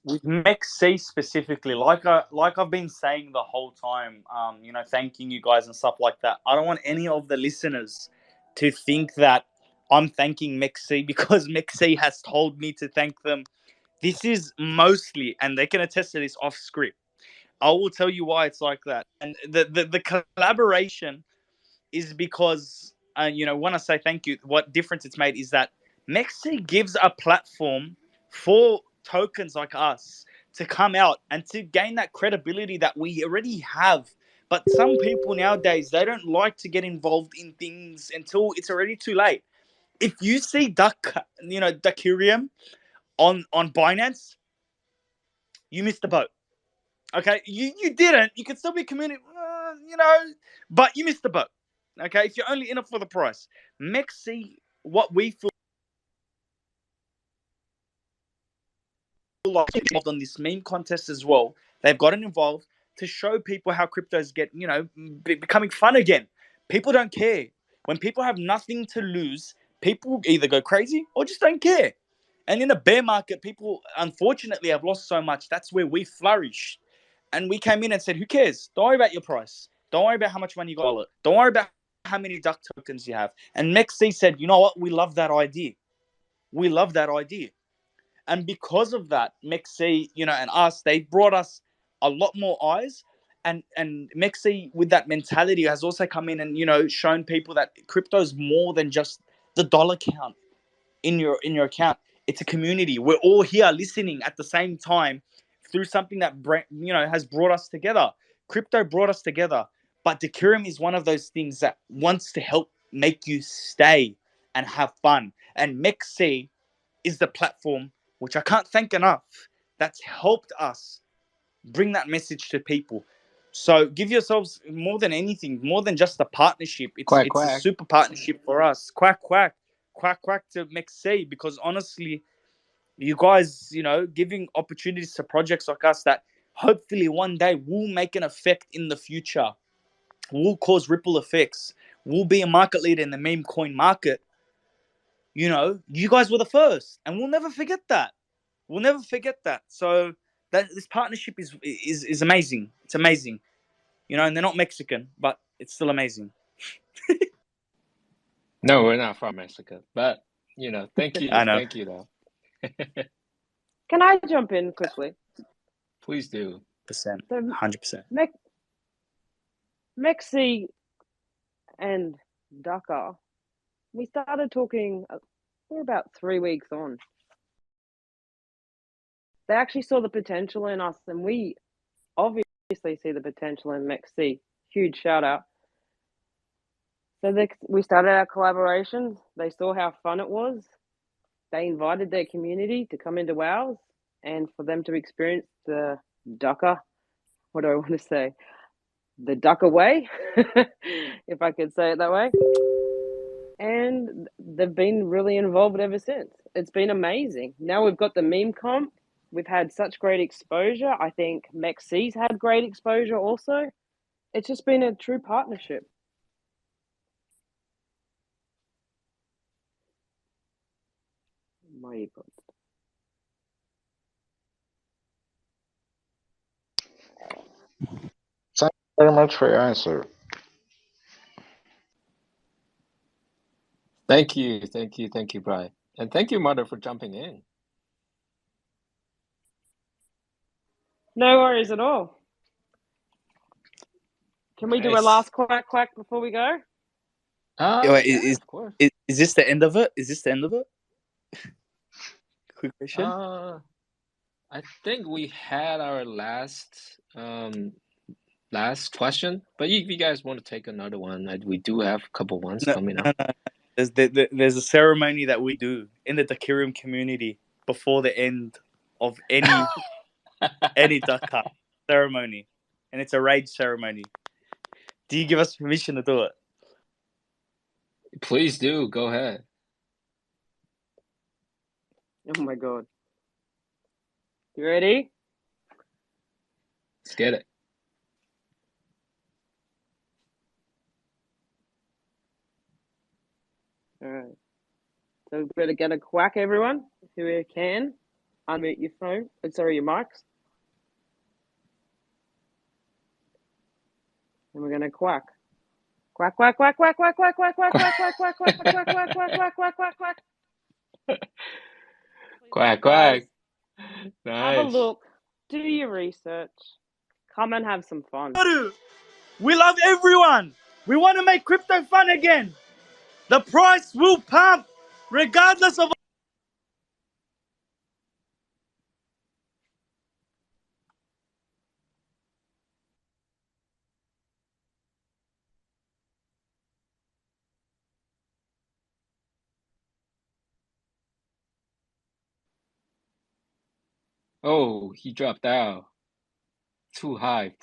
with MEXC specifically, like I've been saying the whole time, thanking you guys and stuff like that. I don't want any of the listeners to think that I'm thanking MEXC because MEXC has told me to thank them. This is mostly, and they can attest to this off script. I will tell you why it's like that. And the collaboration is because, when I say thank you, what difference it's made is that MEXC gives a platform for tokens like us to come out and to gain that credibility that we already have. But some people nowadays, they don't like to get involved in things until it's already too late. If you see Duckereum on Binance, you missed the boat. Okay, you didn't. You could still be community, but you missed the boat. Okay, if you're only in it for the price. MEXC, what we feel like involved on this meme contest as well. They've gotten involved to show people how cryptos get, becoming fun again. People don't care. When people have nothing to lose, people either go crazy or just don't care. And in a bear market, people unfortunately have lost so much. That's where we flourish. And we came in and said, who cares? Don't worry about your price. Don't worry about how much money you got. Don't worry about how many duck tokens you have. And MEXC said, you know what? We love that idea. We love that idea. And because of that, MEXC, and us, they brought us a lot more eyes. And MEXC, with that mentality, has also come in and, shown people that crypto is more than just the dollar count in your account. It's a community. We're all here listening at the same time through something that has brought us together. Crypto brought us together, but Duckereum is one of those things that wants to help make you stay and have fun. And MEXC is the platform, which I can't thank enough, that's helped us bring that message to people. So give yourselves more than anything, more than just a partnership. It's Quack, a quack. super partnership for us. Quack, quack. Quack, quack to MEXC, because honestly, you guys, giving opportunities to projects like us that hopefully one day will make an effect in the future, will cause ripple effects, will be a market leader in the meme coin market. You guys were the first, and we'll never forget that. We'll never forget that. So that this partnership is amazing. It's amazing. And they're not Mexican, but it's still amazing. No, we're not from Mexico, but thank I you, know. thank you though. Can I jump in quickly? Please do. 100%. MEXC and Ducker, we started talking, we're about 3 weeks on. They actually saw the potential in us, and we obviously see the potential in MEXC. Huge shout out. So we started our collaboration. They saw how fun it was. They invited their community to come into ours and for them to experience the Ducker. What do I want to say? The Ducker way, if I could say it that way. And they've been really involved ever since. It's been amazing. Now we've got the meme comp. We've had such great exposure. I think MEXC's had great exposure also. It's just been a true partnership. My earpods. Thank you very much for your answer. Thank you, Brian. And thank you, Mother, for jumping in. No worries at all. Can we do a Nice. last quack before we go? Wait, Yeah, of course. is this the end of it? Is this the end of it? Quick question. I think we had our last question, but if you guys want to take another one, we do have a couple ones coming up. No. There's a ceremony that we do in the Duckereum community before the end of any duck hunt ceremony, and it's a rage ceremony. Do you give us permission to do it? Please do. Go ahead. Oh my god. You ready? Let's get it. Alright. So we better get a quack, everyone. Who can. Unmute your phone. Sorry, your mics. And we're gonna quack. Quack, quack, quack, quack, quack, quack, quack, quack, quack, quack, quack, quack, quack, quack, quack, quack, quack, quack, quack. Quack, quack. Have a Nice. look. Do your research. Come and have some fun. We love everyone. We want to make crypto fun again. The price will pump regardless of. Oh, he dropped out. Too hyped.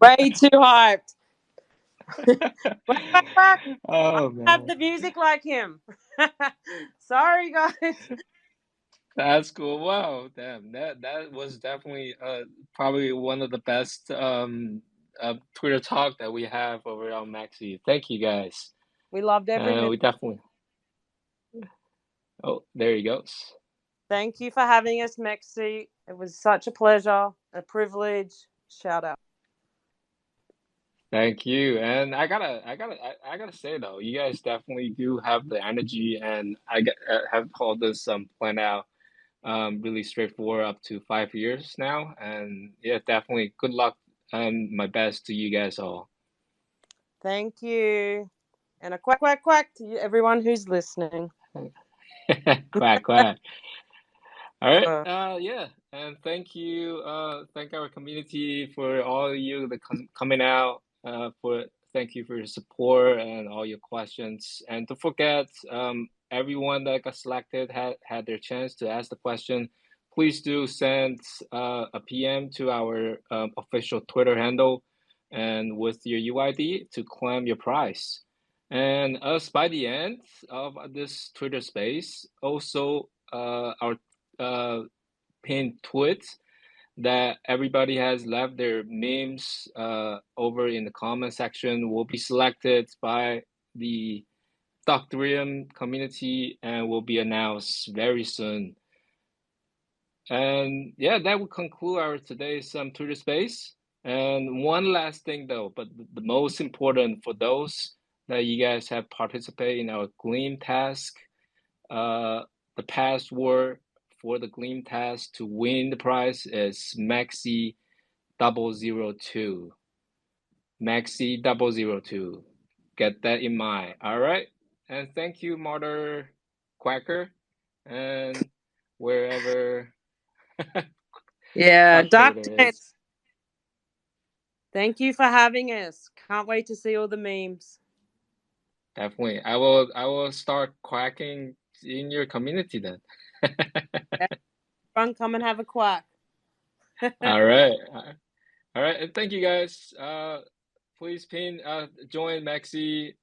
Way too hyped. Quack, quack. Oh, I man. have the music like him. Sorry, guys. That's cool. Wow, damn. That was definitely probably one of the best Twitter talk that we have over on MEXC. Thank you guys. We loved every minute. We definitely. Oh, there he goes. Thank you for having us, MEXC. It was such a pleasure, a privilege. Shout out. Thank you. And I gotta say though, you guys definitely do have the energy, and have called this plan out really straightforward up to 5 years now. And yeah, definitely good luck and my best to you guys all. Thank you. And a quack, quack, quack to everyone who's listening. Quack, quack. All right. Yeah. And thank you. Thank our community for all of you that coming out. Thank you for your support and all your questions. And don't forget, everyone that got selected had their chance to ask the question. Please do send a PM to our official Twitter handle, and with your UID to claim your prize. And us by the end of this Twitter space, also our pinned tweets that everybody has left their memes over in the comment section will be selected by the Duckereum community and will be announced very soon. And yeah, that will conclude our today's Twitter space. And one last thing though, but the most important for those that you guys have participated in our Gleam task, the password for the Gleam task to win the prize is MEXC 002. MEXC 002. Get that in mind. All right. And thank you, Mother Quacker, and wherever. Yeah, Ductator is. Thank you for having us. Can't wait to see all the memes. Definitely. I will start quacking in your community then. Everyone, come and have a quack. All right. All right. And thank you guys. Please join MEXC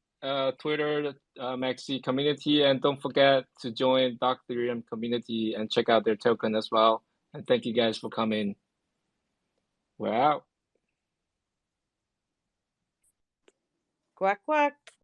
Twitter MEXC community, and don't forget to join Duckereum community and check out their token as well. And thank you guys for coming. We're out. Quack, quack.